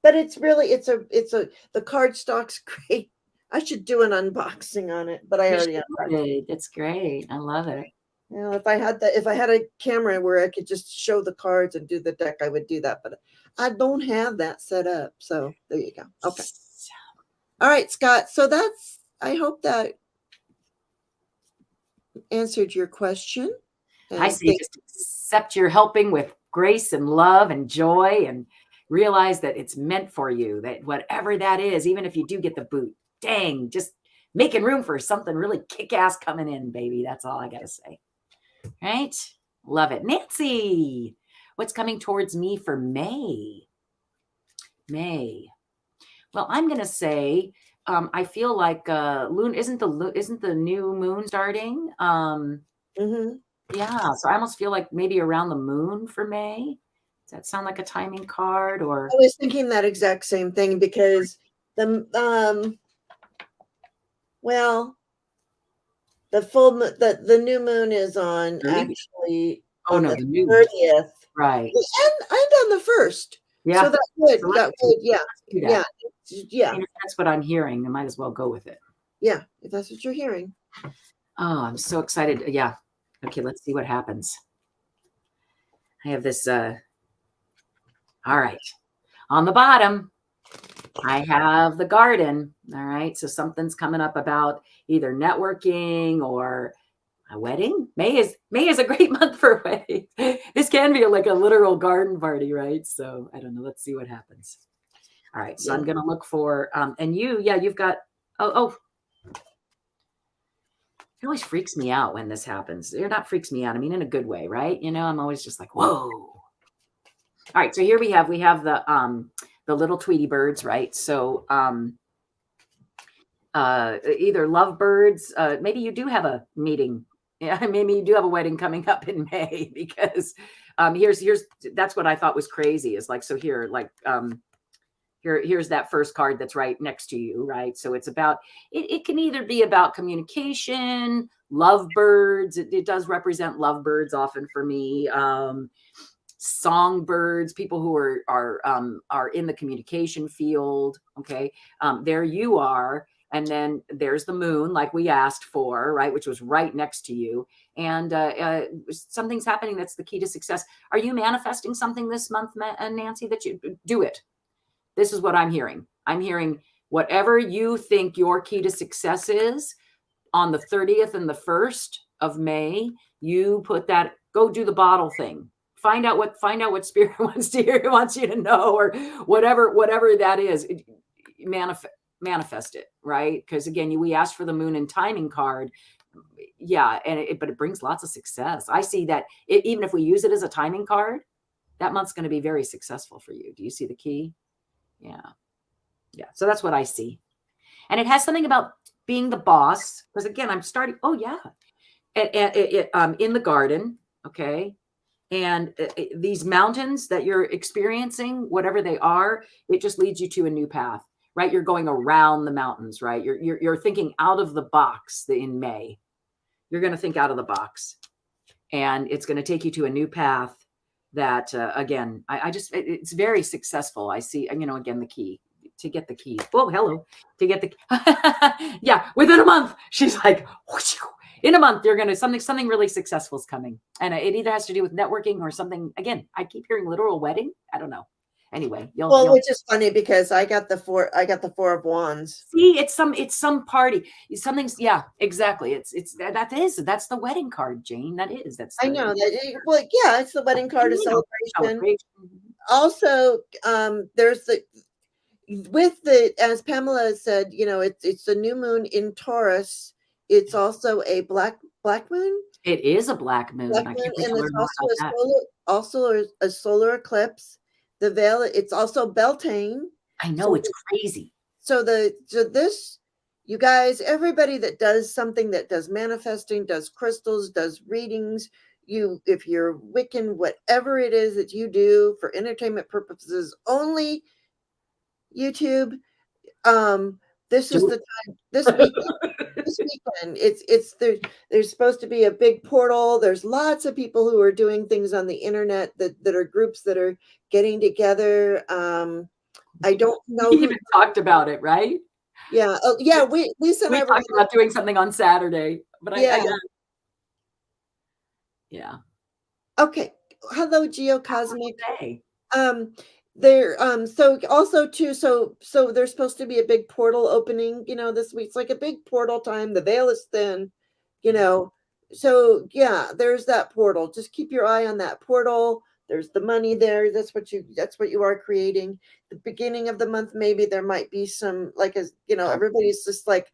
But it's really, the card stock's great. I should do an unboxing on it, but I already have it. That's great. I love it. If I had a camera where I could just show the cards and do the deck, I would do that, but I don't have that set up. So there you go. Okay. All right, Scott. So I hope that answered your question. I say just accept your helping with grace and love and joy, and realize that it's meant for you, that whatever that is, even if you do get the boot, dang, just making room for something really kick-ass coming in, baby. That's all I got to say. Right? Love it. Nancy, what's coming towards me for May? May. Well, I'm going to say, I feel like isn't the new moon starting? Yeah, so I almost feel like maybe around the moon for May. Does that sound like a timing card? Or I was thinking that exact same thing, because the new moon is on 30? Actually on the 30th, right? And on the 1st. Yeah, so that would yeah. If that's what I'm hearing, I might as well go with it. Yeah, if that's what you're hearing. Oh, I'm so excited. Yeah. Okay, let's see what happens. I have this. All right. On the bottom, I have the garden. All right. So something's coming up about either networking or a wedding. May is a great month for weddings. This can be like a literal garden party, right? So I don't know. Let's see what happens. All right. So Yeah. I'm going to look for, and you've got, oh, it always freaks me out when this happens. It not freaks me out. I mean, in a good way, right? I'm always just like, whoa. All right. So here we have the little Tweety birds, right? So, either lovebirds, maybe you do have a meeting. Yeah, maybe you do have a wedding coming up in May because here's that's what I thought was crazy is like, so here, like here's that first card that's right next to you, right? So it's about it can either be about communication, lovebirds. It does represent lovebirds often for me. Songbirds, people who are in the communication field. Okay, there you are. And then there's the moon, like we asked for, right, which was right next to you. And something's happening that's the key to success. Are you manifesting something this month, Nancy, that you do it? This is what I'm hearing. I'm hearing whatever you think your key to success is on the 30th and the 1st of May, you put that, go do the bottle thing. Find out what spirit wants to hear, wants you to know, or whatever that is. Manifest it, right? Because again, we asked for the moon and timing card. Yeah, but it brings lots of success. I see that even if we use it as a timing card, that month's going to be very successful for you. Do you see the key? Yeah. So that's what I see. And it has something about being the boss, because again, I'm starting. Oh yeah, in the garden. Okay. And these mountains that you're experiencing, whatever they are, it just leads you to a new path, right? You're going around the mountains, right? You're thinking out of the box in May. You're going to think out of the box, and it's going to take you to a new path that, again, it's very successful. I see, again, the key to get the keys. Oh, hello. To get the, yeah, within a month, she's like, in a month, you're going to, something really successful is coming. And it either has to do with networking or something. Again, I keep hearing literal wedding. I don't know. Anyway, you'll Which is funny because I got the four of wands. see, it's some party. Something's, yeah, exactly. That's the wedding card, Jane. I know that. Well, yeah, it's the wedding card, a celebration. Also, there's as Pamela said, it's the new moon in Taurus. It's also a black moon. It is a black moon. Black moon, and it's also a solar eclipse. The veil. It's also Beltane. I know, it's crazy. So this, you guys, everybody that does something, that does manifesting, does crystals, does readings, if you're Wiccan, whatever it is that you do for entertainment purposes only, YouTube, this is the time, this weekend, there's supposed to be a big portal. There's lots of people who are doing things on the internet that are groups that are getting together. I don't know. We even talked about it, right? Yeah. Oh, yeah. Lisa and I talked about doing something on Saturday, but yeah. Yeah. Okay. Hello, Geocosmic. So also too, so there's supposed to be a big portal opening, this week. It's like a big portal time. The veil is thin, so yeah, there's that portal. Just keep your eye on that portal. There's the money there. That's what you are creating. The beginning of the month, maybe there might be some, like, everybody's just like,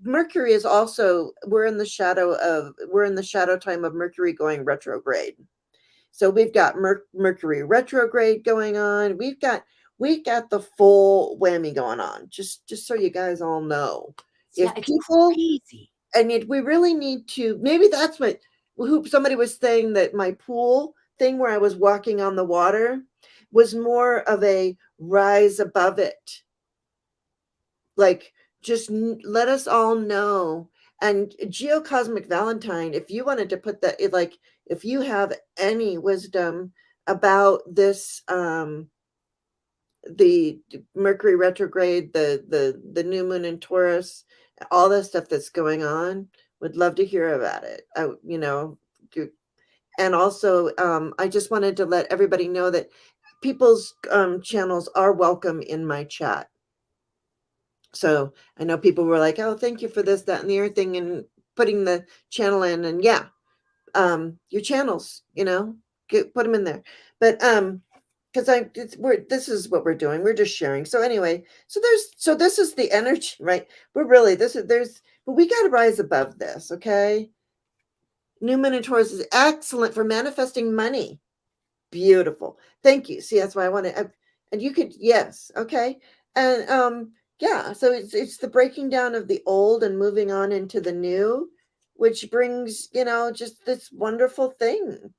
Mercury is also, we're in the shadow time of Mercury going retrograde. So we've got Mercury retrograde going on. We've got the full whammy going on. Just so you guys all know, if people, crazy. and we really need to. Maybe that's what somebody was saying, that my pool thing where I was walking on the water was more of a rise above it. Like, just let us all know. And Geocosmic Valentine, if you wanted to put that, if you have any wisdom about this, the Mercury retrograde, the new moon in Taurus, all that stuff that's going on, Would love to hear about it. And also, I just wanted to let everybody know that people's channels are welcome in my chat. So I know people were like, "Oh, thank you for this, that, and the other thing," and putting the channel in. And yeah, your channels, put them in there. But because this is what we're doing. We're just sharing. So anyway, so this is the energy, right? We're really but we got to rise above this, okay? New Moon in Taurus is excellent for manifesting money. Beautiful. Thank you. See, that's why I want to. And you could, yes, okay, and yeah. So it's the breaking down of the old and moving on into the new, which brings just this wonderful thing.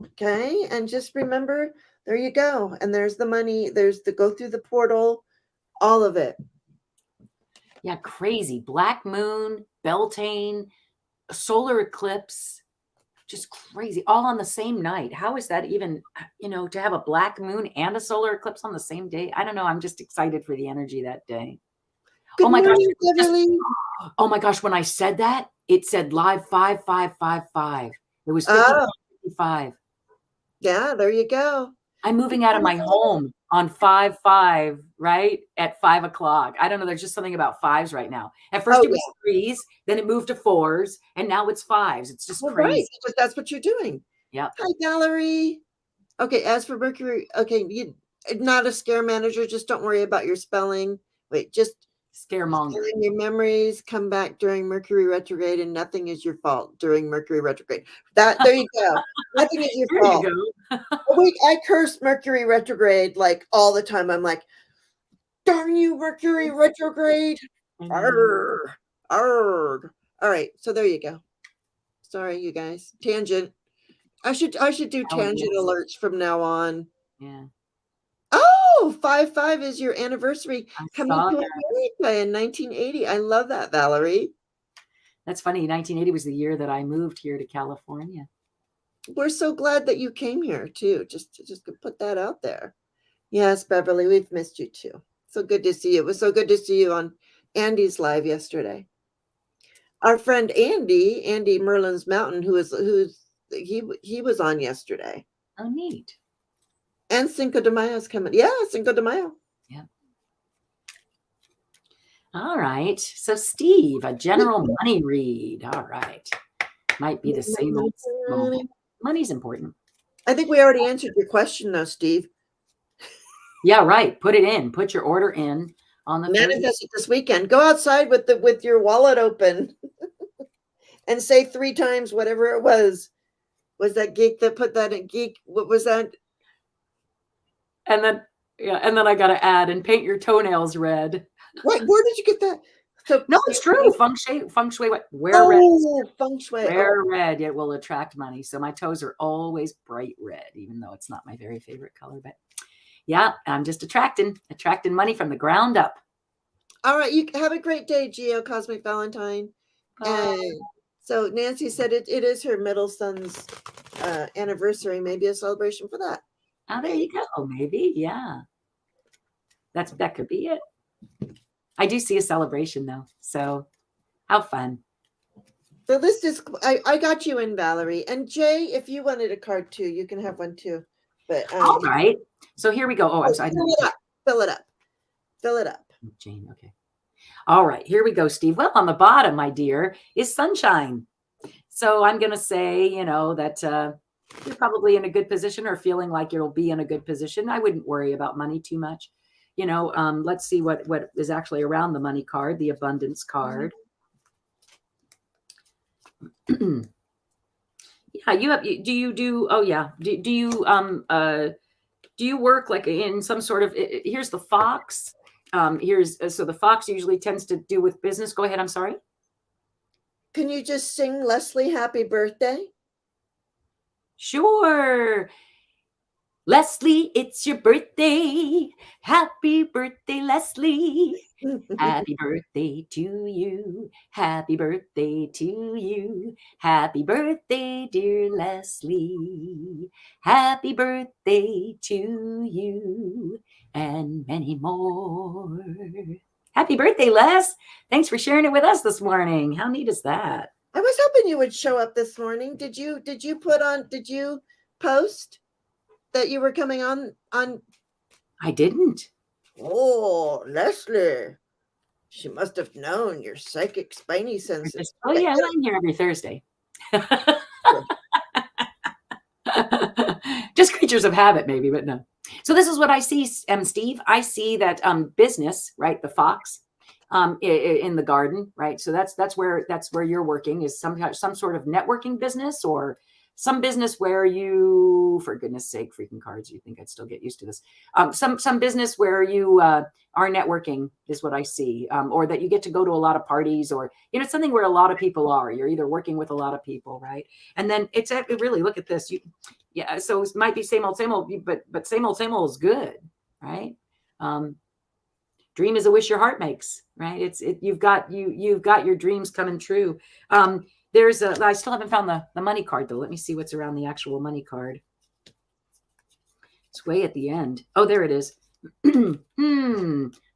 Okay, and just remember, there you go, and there's the money. There's the go through the portal, all of it. Yeah, crazy. Black moon, Beltane, solar eclipse, just crazy, all on the same night. How is that even, to have a black moon and a solar eclipse on the same day? I don't know. I'm just excited for the energy that day. Good Oh my gosh. morning, Beverly. Oh my gosh. When I said that, it said live 5555. It was Oh, 55. yeah, there you go. I'm moving out of my home on 5/5, right? At 5 o'clock. I don't know. There's just something about fives right now. At first Oh, it was threes, then it moved to fours, and now it's fives. It's just well, crazy. right, but that's what you're doing. Yep. Hi, Valerie. Okay, as for Mercury, okay, you not a scare manager. Just don't worry about your spelling. Wait, just Scaremonger. your memories come back during Mercury retrograde, and nothing is your fault during Mercury retrograde. There you go. Nothing is your There fault. you go. Oh, wait, I curse Mercury retrograde like all the time. I'm like, darn you, Mercury retrograde. Arrgh, arrgh. All right, so there you go. Sorry, you guys. Tangent. I should do tangent alerts from now on. Yeah. Oh, 5/5 is your anniversary coming saw to that. America in 1980. I love that, Valerie. That's funny. 1980 was the year that I moved here to California. We're so glad that you came here too. Just to put that out there. Yes, Beverly, we've missed you too. So good to see you. It was so good to see you on Andy's live yesterday. Our friend Andy Merlin's Mountain, who's he was on yesterday. Oh, neat. And Cinco de Mayo's coming. Yeah, Cinco de Mayo. Yeah. All right. So, Steve, a general money read. All right. Might be the same old. Money's important. I think we already answered your question, though, Steve. Yeah, right. Put it in. Put your order in on the manifest it this weekend. Go outside with your wallet open and say 3 times whatever it was. Was that geek that put that in geek? What was that? And then I got to add and paint your toenails red. What? Where did you get that? So no, it's true. Feng shui. Wear red. Feng shui. Wear red. It will attract money. So my toes are always bright red, even though it's not my very favorite color. But yeah, I'm just attracting money from the ground up. All right. You have a great day, Geo Cosmic Valentine. And so Nancy said it is her middle son's anniversary. Maybe a celebration for that. Oh, there you go. Maybe. Yeah. That could be it. I do see a celebration though. So how fun. The list is, I got you in, Valerie. And Jay, if you wanted a card too, you can have one too. But all right. So here we go. Oh, I'm sorry. Fill it up. Jane, okay. All right, here we go, Steve. Well, on the bottom, my dear, is sunshine. So I'm going to say, that you're probably in a good position or feeling like you'll be in a good position. I wouldn't worry about money too much. Let's see what is actually around the money card, the abundance card. Mm-hmm. Yeah, do you work like in some sort of, here's the fox. So the fox usually tends to do with business. Go ahead. I'm sorry. Can you just sing Leslie happy birthday? Sure. Leslie, it's your birthday. Happy birthday, Leslie. Happy birthday to you. Happy birthday to you. Happy birthday, dear Leslie. Happy birthday to you. And many more. Happy birthday, Les. Thanks for sharing it with us this morning. How neat is that? I I was hoping you would show up this morning. Did you post that you were coming on? I didn't. Oh, Leslie. She must have known your psychic spiny senses. Oh yeah, I'm here every Thursday. Just creatures of habit, maybe, but no. So this is what I see, Steve. I see that business, right? The fox in the garden, right? So that's where you're working, is some sort of networking business, or some business where you, for goodness sake, freaking cards, you think I'd still get used to this. Some business where you are networking is what I see, or that you get to go to a lot of parties, or something where a lot of people are. You're either working with a lot of people, right? And then it really, look at this. Yeah, so it might be same old, but same old is good, right? Dream is a wish your heart makes, right? You've got your dreams coming true. I still haven't found the money card though. Let me see what's around the actual money card. It's way at the end. Oh, there it is.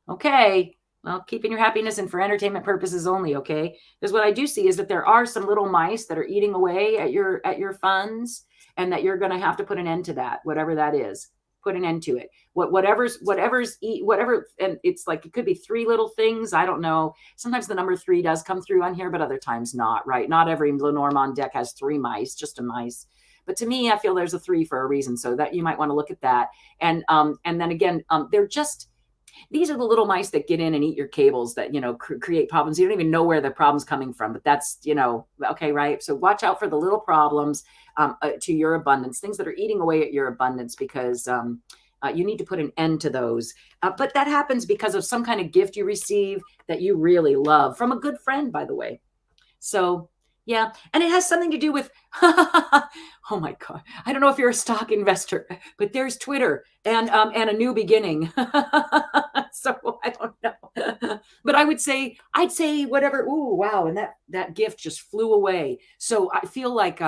Okay. Well, keeping your happiness and for entertainment purposes only. Okay. Because what I do see is that there are some little mice that are eating away at your funds, and that you're going to have to put an end to that, whatever that is. Put an end to it. Whatever, and it's like, it could be three little things. I don't know. Sometimes the number 3 does come through on here, but other times not, right? Not every Lenormand deck has 3 mice, just a mice. But to me, I feel there's a 3 for a reason. So that you might want to look at that. And then again, these are the little mice that get in and eat your cables that, create problems. You don't even know where the problem's coming from, but that's, okay, right? So watch out for the little problems to your abundance, things that are eating away at your abundance, because you need to put an end to those. But that happens because of some kind of gift you receive that you really love from a good friend, by the way. So yeah. And it has something to do with, oh my God, I don't know if you're a stock investor, but there's Twitter and a new beginning. So I don't know, but I'd say whatever. Ooh, wow. And that gift just flew away. So I feel like,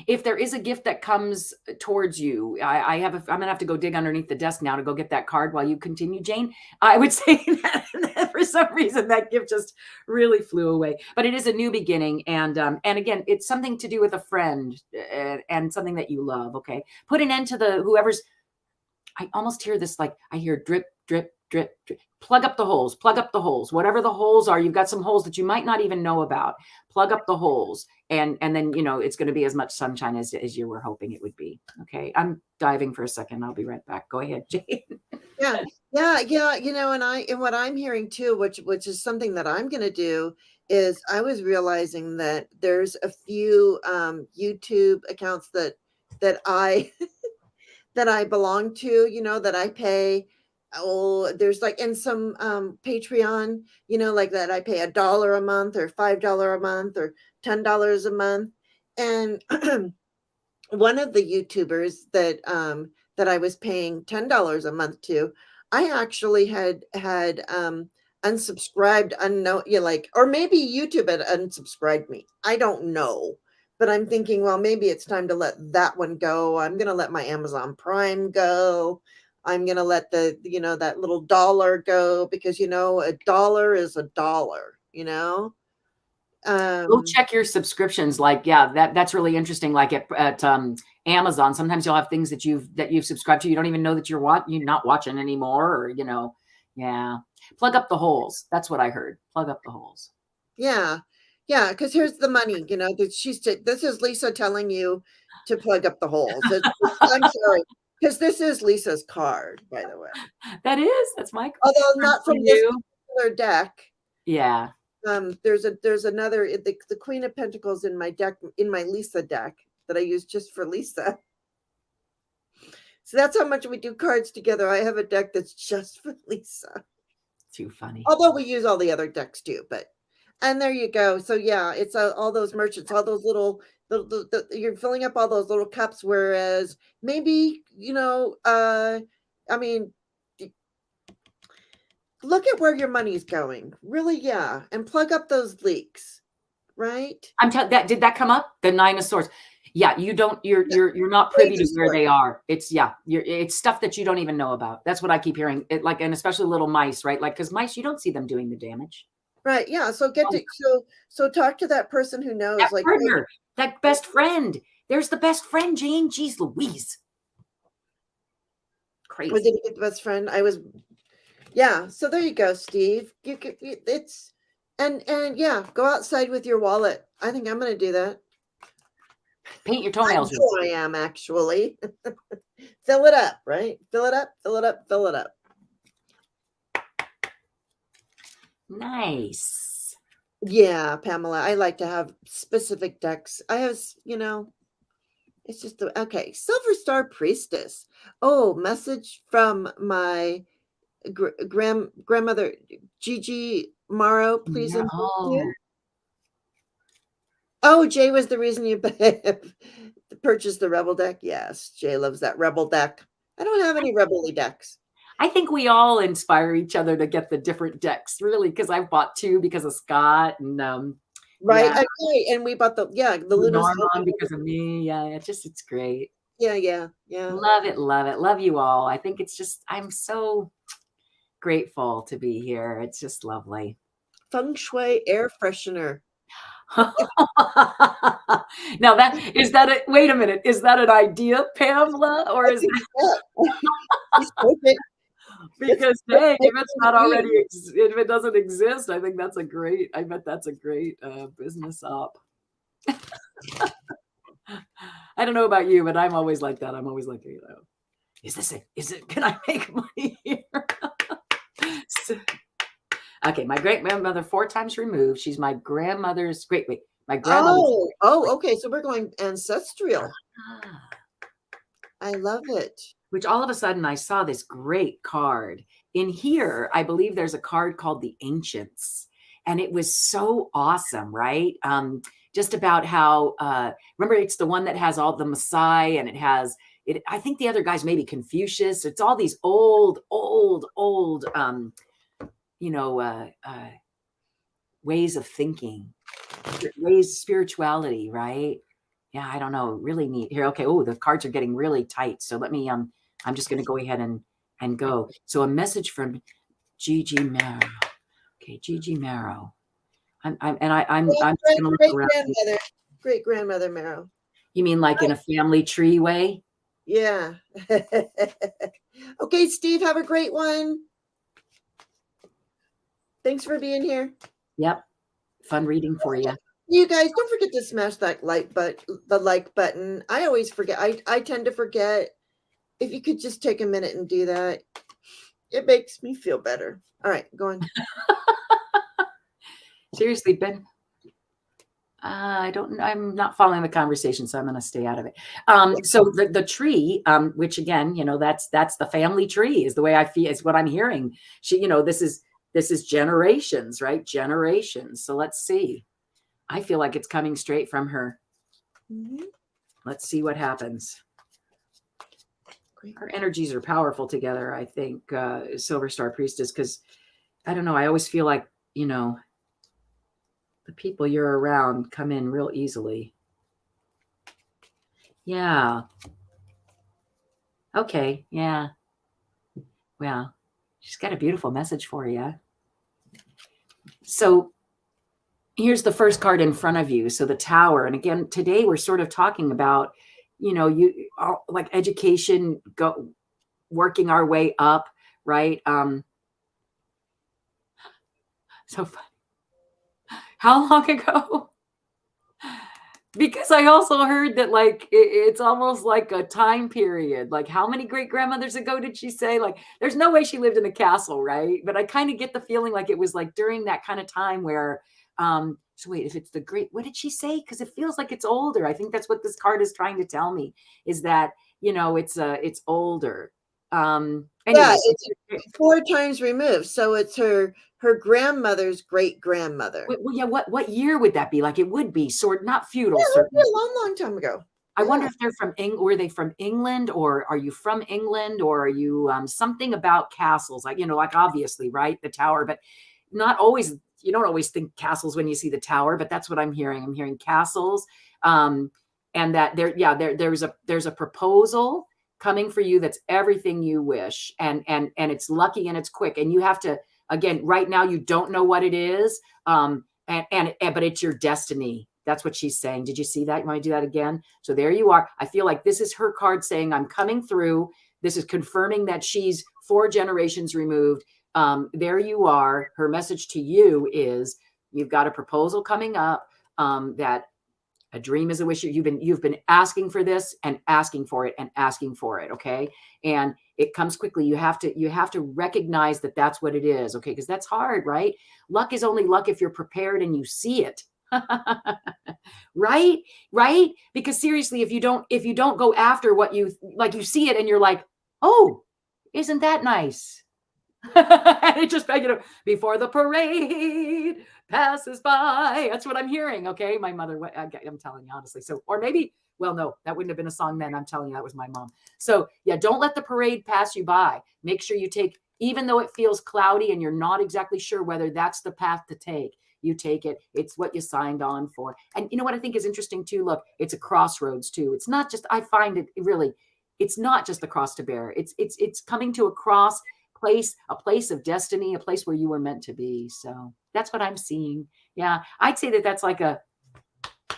if there is a gift that comes towards you, I'm going to have to go dig underneath the desk now to go get that card while you continue, Jane. I would say that for some reason that gift just really flew away, but it is a new beginning. And again, it's something to do with a friend and something that you love. Okay. Put an end to whoever's, I almost hear this, like I hear drip, drip, drip, drip. Plug up the holes, whatever the holes are. You've got some holes that you might not even know about. Plug up the holes. And then, it's going to be as much sunshine as you were hoping it would be. Okay. I'm diving for a second. I'll be right back. Go ahead, Jane. Yeah. And what I'm hearing too, which is something that I'm going to do, is I was realizing that there's a few YouTube accounts that I that I belong to, that I pay. Oh, there's like in some Patreon, like that I pay $1 a month or $5 a month or $10 a month. And one of the YouTubers that I was paying $10 a month to, I actually had unsubscribed, or maybe YouTube had unsubscribed me. I don't know. But I'm thinking, well, maybe it's time to let that one go. I'm going to let my Amazon Prime go. I'm going to let that little dollar go, because, a dollar is a dollar, Go check your subscriptions. Like, yeah, that's really interesting. Like at Amazon, sometimes you'll have things that you've subscribed to. You don't even know that you're not watching anymore, or, yeah. Plug up the holes. That's what I heard. Plug up the holes. Yeah. Yeah, because here's the money, this is Lisa telling you to plug up the holes. I'm sorry, because this is Lisa's card, by the way. That's my card. Although not from this particular deck. Yeah. There's another, the Queen of Pentacles in my deck, in my Lisa deck, that I use just for Lisa. So that's how much we do cards together. I have a deck that's just for Lisa. Too funny. Although we use all the other decks too, and there you go. So yeah, it's all those merchants, all those little, you're filling up all those little cups. Whereas maybe, I mean, look at where your money's going. Really, yeah, and plug up those leaks, right? I'm telling that. Did that come up? The 9 of Swords. Yeah, you're not privy to where they are. It's stuff that you don't even know about. That's what I keep hearing. And especially little mice, right? Like, because mice, you don't see them doing the damage. Right. Yeah. So talk to that person who knows, That like, partner, that best friend. There's the best friend, Jane. Jeez Louise. or Crazy. did you get the best friend? Yeah. So there you go, Steve. It's and yeah, go outside with your wallet. I think I'm going to do that. Paint your I toenails. know I am actually. Fill it up, right? Fill it up, fill it up, fill it up. Nice. Yeah, Pamela, I like to have specific decks. I have, it's just okay. Silver Star Priestess. Oh, message from my grandmother, Gigi Morrow. Please invoke you. Oh, Jay was the reason you purchased the Rebel deck. Yes, Jay loves that Rebel deck. I don't have any Rebel decks. I think we all inspire each other to get the different decks, really, because I've bought two because of Scott and right. yeah. Okay, and we bought the Luna's Norman because of me. Yeah, it's great. Yeah. Love it, love it. Love you all. I think it's just I'm so grateful to be here. It's just lovely. Feng Shui air freshener. Now wait a minute, is that an idea, Pamela, or is it? Because dang, if it's not already, if it doesn't exist, I bet that's a great business op. I don't know about you, but I'm always like that. I'm always like, can I make money here? Okay, my great grandmother 4 times removed. She's my grandmother's my grandmother's. Oh, okay. So we're going ancestral. I love it. Which all of a sudden I saw this great card in here. I believe there's a card called the Ancients, and it was so awesome, right? Just about how remember, it's the one that has all the Maasai, and it has it. I think the other guy's maybe Confucius. It's all these old ways of thinking, spirituality, right? Yeah, I don't know. Really neat. Here, okay. Oh, the cards are getting really tight. So let me, I'm just going to go ahead and go. So a message from Gigi Marrow. Okay, Gigi Marrow. I'm just going to look around. Great grandmother Marrow. You mean like in a family tree way? Yeah. Okay, Steve, have a great one. Thanks for being here. Yep. Fun reading for you. You guys, don't forget to smash that the like button. I always forget. I tend to forget. If you could just take a minute and do that, it makes me feel better. All right, go on. Seriously, Ben. I'm not following the conversation, so I'm going to stay out of it. So the tree, which again, that's the family tree is the way I feel, is what I'm hearing. This is generations, right? Generations. So let's see. I feel like it's coming straight from her. Mm-hmm. Let's see what happens. Our energies are powerful together, I think, Silver Star Priestess, because I don't know. I always feel like, the people you're around come in real easily. Yeah. Okay. Yeah. Well, she's got a beautiful message for you. So here's the first card in front of you. So the Tower. And again, today we're sort of talking about, like education, working our way up, right? So funny. How long ago? Because I also heard that like it's almost like a time period. Like how many great grandmothers ago did she say? Like there's no way she lived in a castle, right? But I kind of get the feeling like it was like during that kind of time where so wait, if it's the great, what did she say? Because it feels like it's older. I think that's what this card is trying to tell me, is that it's older. Anyway, yeah, it's 4 times removed, so it's her grandmother's great grandmother. Well, yeah, what year would that be? Like it would be not feudal. Yeah, it would be a long time ago. I wonder if they're from were they from England, or are you from England, or are you something about castles? Like like obviously, right, the Tower, but not always. You don't always think castles when you see the Tower, but that's what I'm hearing. I'm hearing castles, and that there's a proposal coming for you that's everything you wish, and it's lucky and it's quick, and you have to Again, right now you don't know what it is, but it's your destiny. That's what she's saying. Did you see that? You want to do that again? So there you are. I feel like this is her card saying, I'm coming through. This is confirming that she's 4 generations removed. There you are. Her message to you is you've got a proposal coming up, that a dream is a wish. You've been asking for this and asking for it and asking for it. Okay. And it comes quickly. You have to recognize that that's what it is. Okay. Because that's hard, right? Luck is only luck if you're prepared and you see it. Right. Because seriously, if you don't go after what you like, you see it and you're like, oh, isn't that nice? It just, before the parade passes by. That's what I'm hearing. Okay. My mother, I'm telling you honestly. So, or maybe, well, no, that wouldn't have been a song then. I'm telling you, that was my mom. So yeah, don't let the parade pass you by. Make sure you take, even though it feels cloudy and you're not exactly sure whether that's the path to take, you take it. It's what you signed on for. And you know what I think is interesting too? Look, it's a crossroads too. It's not just, I find it really, it's not just the cross to bear. It's coming to a cross place, a place of destiny, a place where you were meant to be. So that's what I'm seeing. Yeah. I'd say that that's like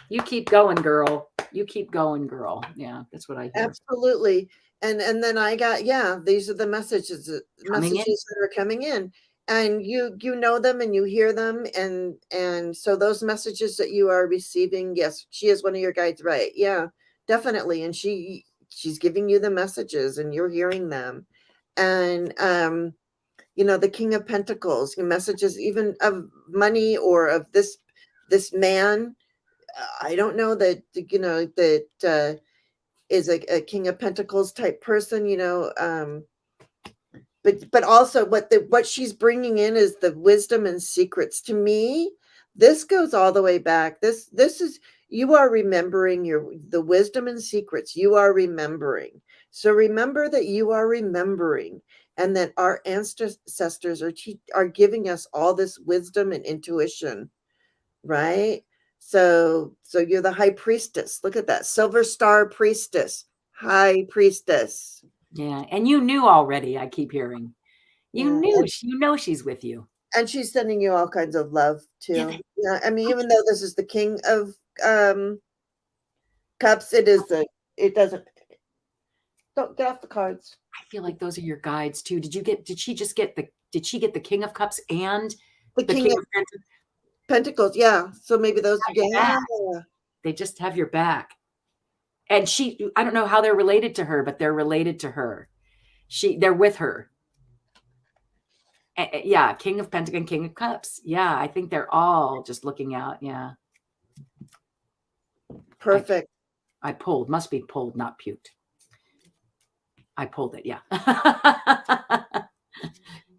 you keep going, girl. You keep going, girl. Yeah. That's what I hear. Absolutely. And then I got, these are the messages that are coming in, and you know them and you hear them. And so those messages that you are receiving, yes, she is one of your guides. Right. Yeah, definitely. And she's giving you the messages and you're hearing them. And, the King of Pentacles, messages even of money or of this man. I don't know that, that is a King of Pentacles type person, but also what she's bringing in is the wisdom and secrets. To me, this goes all the way back. This is, you are remembering the wisdom and secrets you are remembering. So remember that you are remembering, and that our ancestors are giving us all this wisdom and intuition, right? So you're the high priestess. Look at that, silver star priestess, high priestess. Yeah, and you knew already. I keep hearing you knew. You know she's with you, and she's sending you all kinds of love too. Yeah, I mean, even though this is the King of Cups, it doesn't. Don't get off the cards. I feel like those are your guides too. Did she get the King of Cups and the King of Pentacles? Yeah. So maybe those. Yeah. They just have your back. And I don't know how they're related to her, but they're related to her. They're with her. Yeah. King of Pentacles and King of Cups. Yeah. I think they're all just looking out. Yeah. Perfect. I pulled, must be pulled, not puked. I pulled it. Yeah.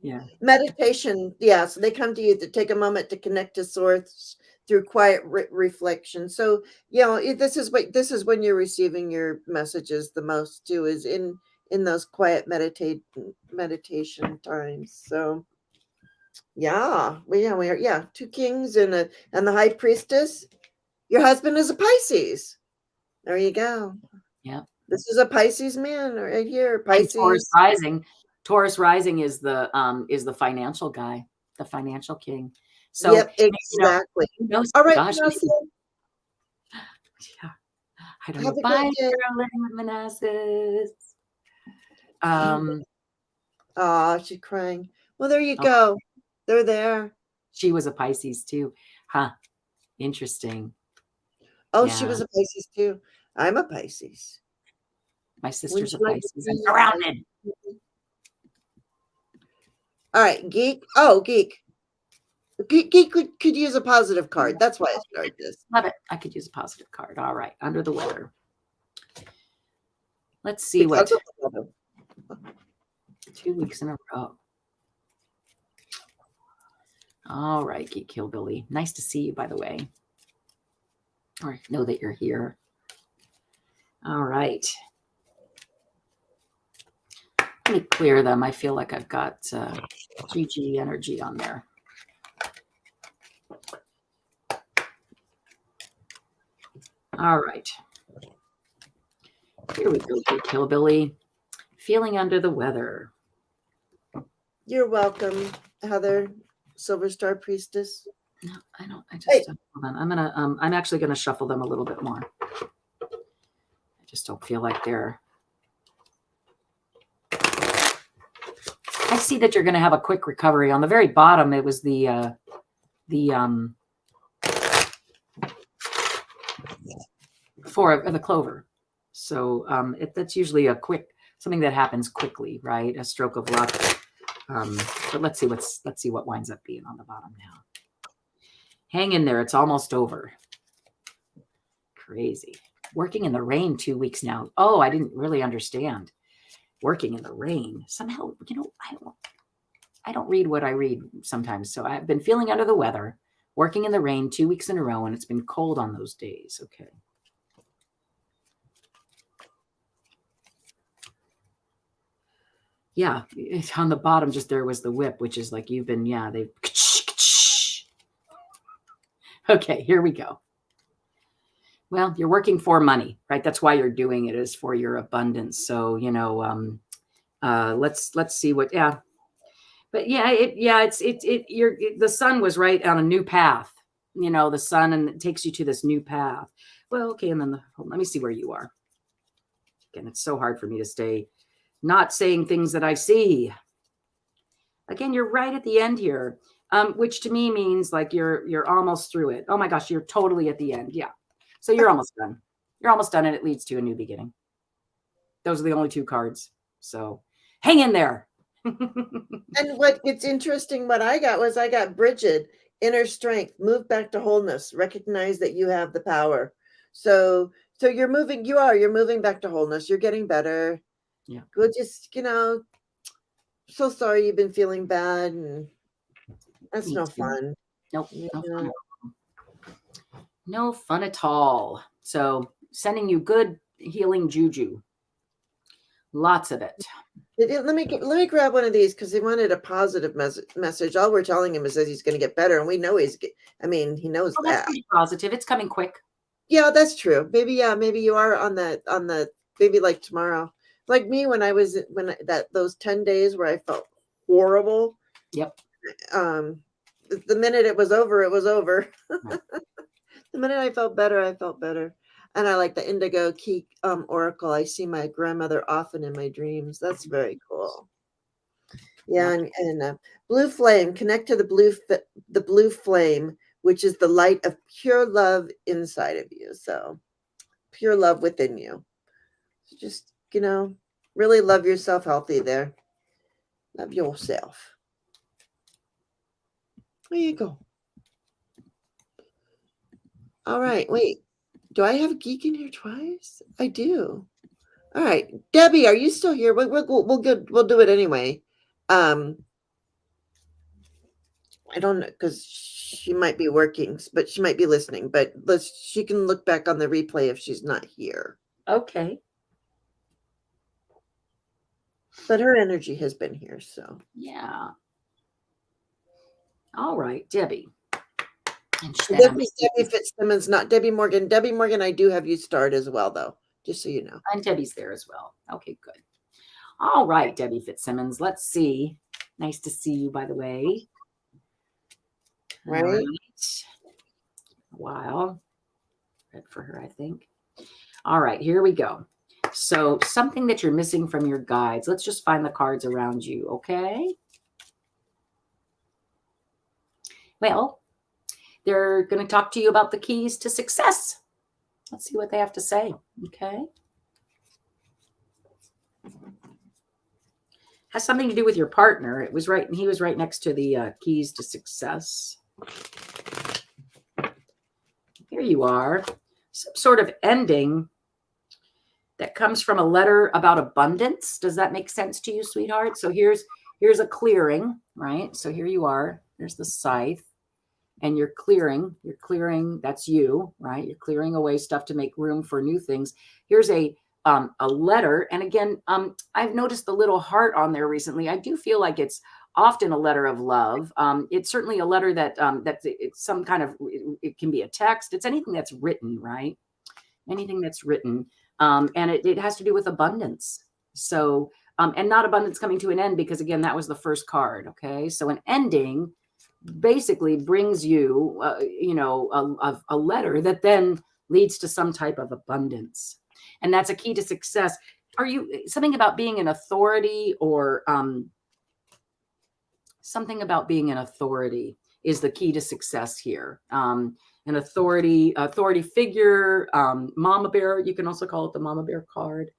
Yeah. Meditation. Yeah. So they come to you to take a moment to connect to source through quiet reflection. So, this is when you're receiving your messages the most too, is in those quiet meditation times. So we are 2 kings and the high priestess. Your husband is a Pisces. There you go. Yeah. This is a Pisces man right here. Pisces. And Taurus rising is the financial guy, the financial king. So yep, exactly. All right. Gosh, yeah. I don't know. Bye, living with Manassas. Oh, she's crying. Well, there you go. They're there. She was a Pisces too. Huh. Interesting. Oh, yeah. She was a Pisces too. I'm a Pisces. My sister's a Pisces. I'm surrounded. All right, Geek. Oh, Geek. Geek could use a positive card. That's why I started this. Love it. I could use a positive card. All right. Under the weather. Let's see what. 2 weeks in a row. All right, Geek Hillbilly. Nice to see you, by the way. Or know that you're here. All right. Let me clear them. I feel like I've got GG energy on there. All right. Here we go, Geek Hillbilly. Feeling under the weather. You're welcome. Heather, Silver Star Priestess? No, I don't. I just Hey. hold on. I'm actually gonna shuffle them a little bit more. I just don't feel like they're. I see that you're gonna have a quick recovery. On the very bottom, it was the four of the clover. So that's usually a quick something that happens quickly, right? A stroke of luck. But let's see what winds up being on the bottom now. Hang in there. It's almost over. Crazy. Working in the rain 2 weeks now. Oh, I didn't really understand. Working in the rain. Somehow, I don't read what I read sometimes. So I've been feeling under the weather, working in the rain 2 weeks in a row, and it's been cold on those days. Okay. Yeah, on the bottom, just there was the whip, which is like you've been, they've. Okay, here we go. Well, you're working for money, right? That's why you're doing it, is for your abundance. So, let's see what, but the sun was right on a new path, the sun, and it takes you to this new path. Well, okay. And then let me see where you are. Again, it's so hard for me to stay not saying things that I see. Again, you're right at the end here, which to me means like you're almost through it. Oh my gosh, you're totally at the end. Yeah. So you're almost done. You're almost done, and it leads to a new beginning. Those are the only two cards. So hang in there. And what it's interesting, what I got Bridget, inner strength, move back to wholeness, recognize that you have the power. So you're moving back to wholeness. You're getting better. Yeah. Good. Just, so sorry you've been feeling bad, and that's no fun. Nope. No fun at all. So sending you good healing juju. Lots of it. Let me grab one of these, because he wanted a positive message. All we're telling him is that he's going to get better, and we know he knows that. That's pretty positive. It's coming quick. Yeah, that's true. Maybe you are on the maybe like tomorrow. Like me, when those 10 days where I felt horrible. Yep. The minute it was over, it was over. Right. The minute I felt better, I felt better. And I like the indigo key oracle. I see my grandmother often in my dreams. That's very cool. Yeah, and blue flame. Connect to the blue flame, which is the light of pure love inside of you. So pure love within you. So just, really love yourself healthy there. Love yourself. There you go. All right. Wait, do I have a geek in here twice? I do. All right. Debbie, are you still here? We'll do it anyway. I don't know, because she might be working, but she might be listening. But she can look back on the replay if she's not here. Okay. But her energy has been here, so. Yeah. All right, Debbie. Debbie Fitzsimmons, not Debbie Morgan. Debbie Morgan, I do have you start as well, though, just so you know. And Debbie's there as well. Okay, good. All right, Debbie Fitzsimmons. Let's see. Nice to see you, by the way. Right. All right. Wow. Read for her, I think. All right, here we go. So something that you're missing from your guides. Let's just find the cards around you, okay? Well, they're going to talk to you about the keys to success. Let's see what they have to say, okay? Has something to do with your partner. He was right next to the keys to success. Here you are. Some sort of ending that comes from a letter about abundance. Does that make sense to you, sweetheart? So here's a clearing, right? So here you are. There's the scythe. And you're clearing, that's you, right? You're clearing away stuff to make room for new things. Here's a letter. And again, I've noticed the little heart on there recently. I do feel like it's often a letter of love. It's certainly a letter that it's some kind of, it can be a text. It's anything that's written, right? Anything that's written. And it has to do with abundance. So and not abundance coming to an end, because again, that was the first card. Okay. So an ending basically brings you, a letter that then leads to some type of abundance. And that's a key to success. Are you something about being an authority, or something about being an authority is the key to success here? An authority figure, mama bear. You can also call it the mama bear card.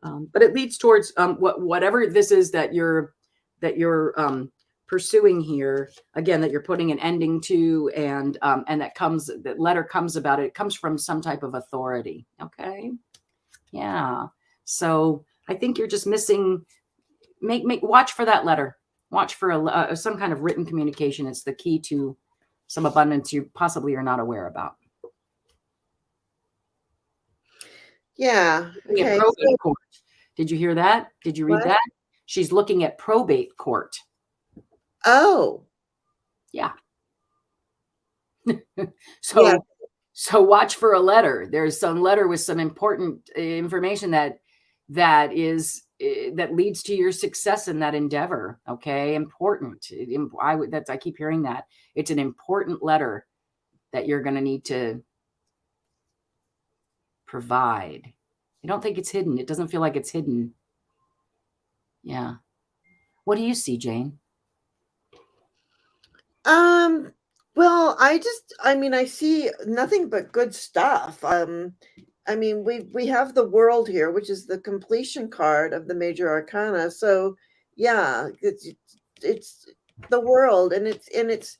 But it leads towards whatever this is that you're pursuing here. Again, that you're putting an ending to, and that letter comes about it. It comes from some type of authority. Okay, yeah. So I think you're just missing. Watch for that letter. Watch for some kind of written communication. It's the key to some abundance you possibly are not aware about. Yeah. Okay. Probate court. Did you hear that? Did you read What? that? She's looking at probate court. Oh. Yeah. So watch for a letter. There's some letter with some important information that leads to your success in that endeavor. Okay, important. I keep hearing that. It's an important letter that you're going to need to provide. I don't think it's hidden. It doesn't feel like it's hidden. Yeah. What do you see, Jane? Well, I see nothing but good stuff. We have the world here, which is the completion card of the major arcana. So yeah, it's the world, and it's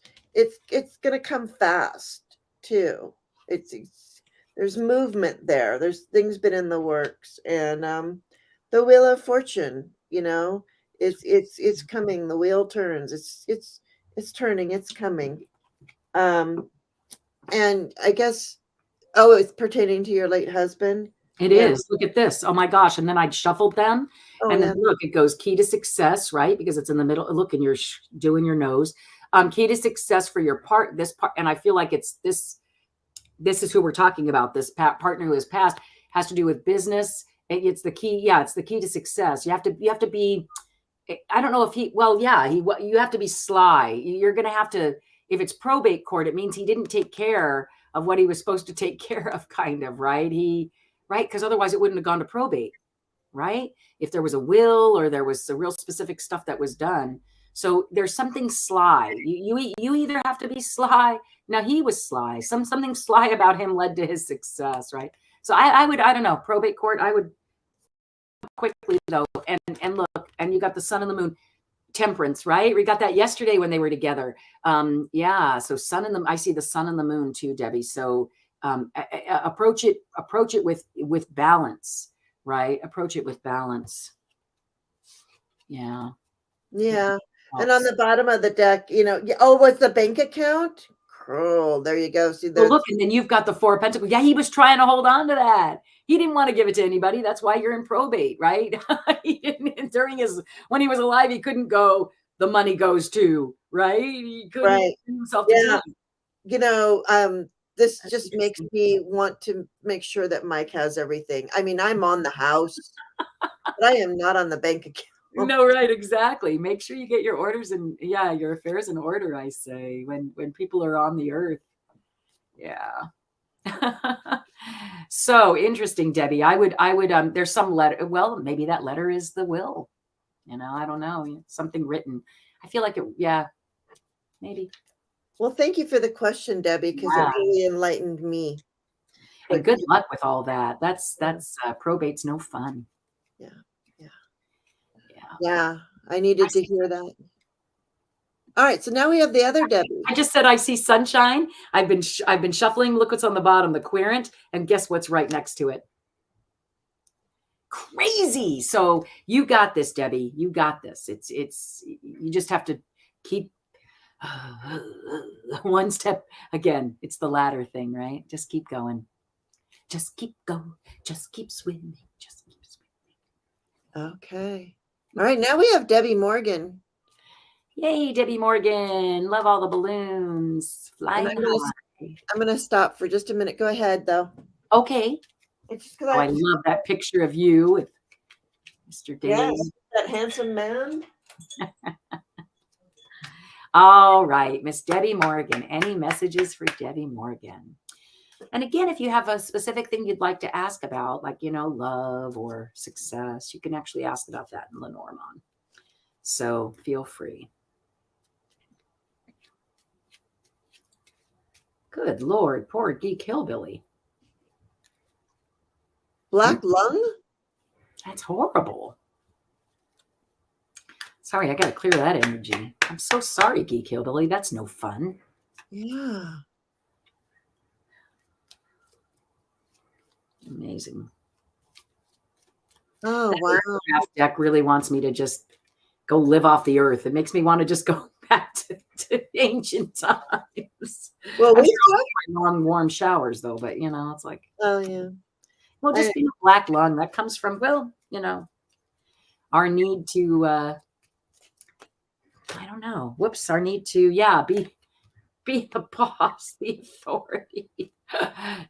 gonna come fast too. It's there's movement there. There's things been in the works, and the wheel of fortune, it's coming. The wheel turns. It's turning. It's coming. And I guess, it's pertaining to your late husband. It is. Look at this. Oh my gosh. And then I shuffled them. And then look, it goes key to success, right? Because it's in the middle. Look, and you're doing your nose. Key to success for your this part. And I feel like it's this is who we're talking about. This partner who has passed has to do with business. It's the key. Yeah. It's the key to success. You have to be, I don't know if you have to be sly. You're going to have to, if it's probate court, it means he didn't take care of what he was supposed to take care of, kind of, right? Right? Because otherwise it wouldn't have gone to probate, right? If there was a will or there was a real specific stuff that was done. So there's something sly. You either have to be sly. Now he was sly. Something sly about him led to his success, right? So I don't know, probate court, I would quickly though, and look, and you got the sun and the moon. Temperance, right? We got that yesterday when they were together. So I see the sun and the moon too, Debbie. So approach it with balance, right? Approach it with balance. Yeah. And on the bottom of the deck, what's the bank account? Oh, there you go. See, look, and then you've got the Four of Pentacles. Yeah, he was trying to hold on to that. He didn't want to give it to anybody. That's why you're in probate, right? He didn't, when he was alive, he couldn't go, the money goes to, right? He couldn't right. himself This just makes me want to make sure that Mike has everything. I mean, I'm on the house, but I am not on the bank account. No, right, exactly. Make sure you get your orders and your affairs in order, I say, when people are on the earth. Yeah. So interesting, Debbie. I would there's some letter. Well, maybe that letter is the will. I don't know. Something written. I feel like it, maybe. Well, thank you for the question, Debbie, because it really enlightened me. And good luck with all that. That's probate's no fun. Yeah, I needed to hear that. All right, so now we have the other Debbie. I just said I see sunshine. I've been shuffling. Look what's on the bottom, the querent, and guess what's right next to it? Crazy. So you got this, Debbie. You got this. It's you just have to keep one step again. It's the ladder thing, right? Just keep going. Just keep going. Just keep swimming. Just keep swimming. Okay. All right, now we have Debbie Morgan. Yay, Debbie Morgan. Love all the balloons. Flying high. I'm going to stop for just a minute. Go ahead, though. Okay. It's just I love that picture of you with Mr. Dave. Yes, that handsome man. All right, Miss Debbie Morgan. Any messages for Debbie Morgan? And again, if you have a specific thing you'd like to ask about, like, love or success, you can actually ask about that in Lenormand. So feel free. Good Lord, poor geek hillbilly. Black lung? That's horrible. Sorry, I got to clear that energy. I'm so sorry, geek hillbilly. That's no fun. Yeah. Amazing. Oh, wow. That deck really wants me to just go live off the earth. It makes me want to just go back to ancient times. Well, I'm sure my long, warm showers, though, but, it's like, oh, yeah. well, just being a black lung, that comes from, our need to, I don't know. Whoops. Our need to, be the boss, the authority.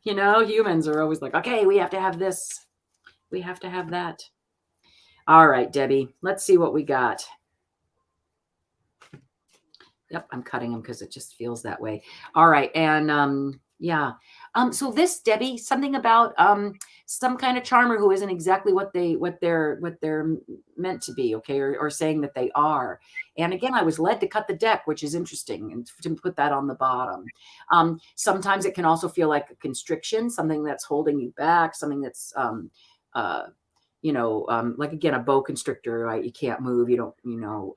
Humans are always like, okay, we have to have this. We have to have that. All right, Debbie, let's see what we got. Yep, I'm cutting them because it just feels that way. All right. And so this, Debbie, something about some kind of charmer who isn't exactly what they're meant to be, okay, or saying that they are. And again, I was led to cut the deck, which is interesting, and to put that on the bottom. Sometimes it can also feel like a constriction, something that's holding you back, something that's like, again, a boa constrictor, right? You can't move. You don't,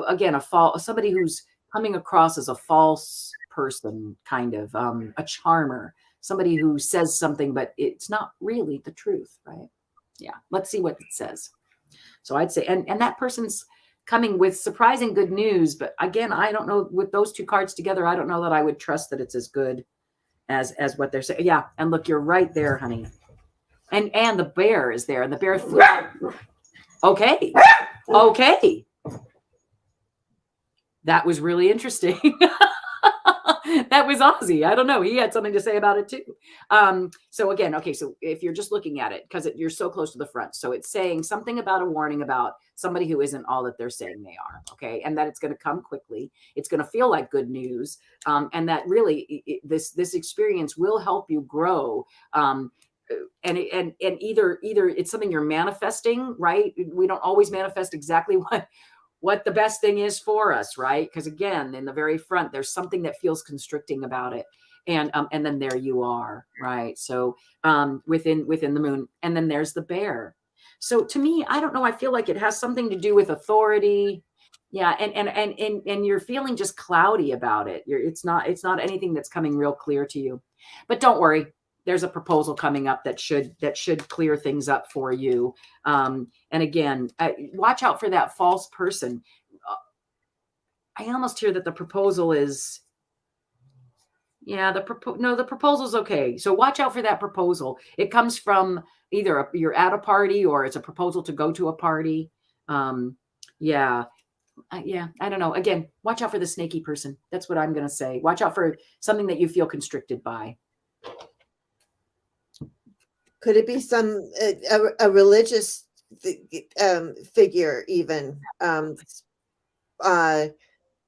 again, somebody who's coming across as a false person, kind of, a charmer, somebody who says something, but it's not really the truth, right? Yeah. Let's see what it says. So I'd say, and that person's coming with surprising good news, but again, I don't know, with those two cards together, I don't know that I would trust that it's as good as what they're saying. Yeah. And look, you're right there, honey. And the bear is there, and the bear flew out. Okay. That was really interesting. That was Ozzy. I don't know. He had something to say about it too. So again, okay. So if you're just looking at it, because you're so close to the front, so it's saying something about a warning about somebody who isn't all that they're saying they are. Okay, and that it's going to come quickly. It's going to feel like good news, and that really this experience will help you grow. And either it's something you're manifesting, right? We don't always manifest exactly what the best thing is for us, right? Because again, in the very front, there's something that feels constricting about it, and then there you are, right? So within the moon, and then there's the bear. So to me, I don't know. I feel like it has something to do with authority. Yeah, and you're feeling just cloudy about it. It's not anything that's coming real clear to you. But don't worry. There's a proposal coming up that should clear things up for you. And again, watch out for that false person. I almost hear that the proposal is, the proposal's okay. So watch out for that proposal. It comes from either you're at a party, or it's a proposal to go to a party. I don't know. Again, watch out for the snaky person. That's what I'm going to say. Watch out for something that you feel constricted by. Could it be some a religious figure even?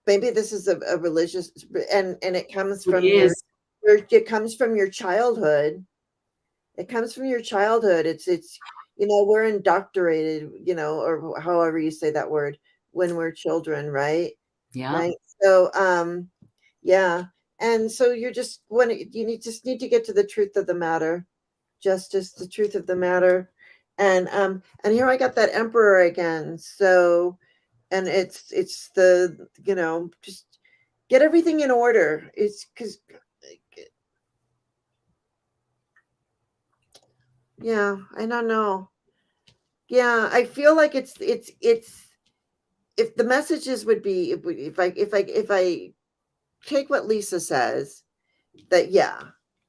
Maybe this is a religious, and it comes from it comes from your childhood. It comes from your childhood. It's we're indoctrinated, or however you say that word, when we're children, right? Yeah. Right. So and so you're just you just need to get to the truth of the matter. Justice, the truth of the matter. And here I got that Emperor again. So, and it's the, just get everything in order. It's because, I don't know. Yeah, I feel like it's if the messages would be, if I take what Lisa says, that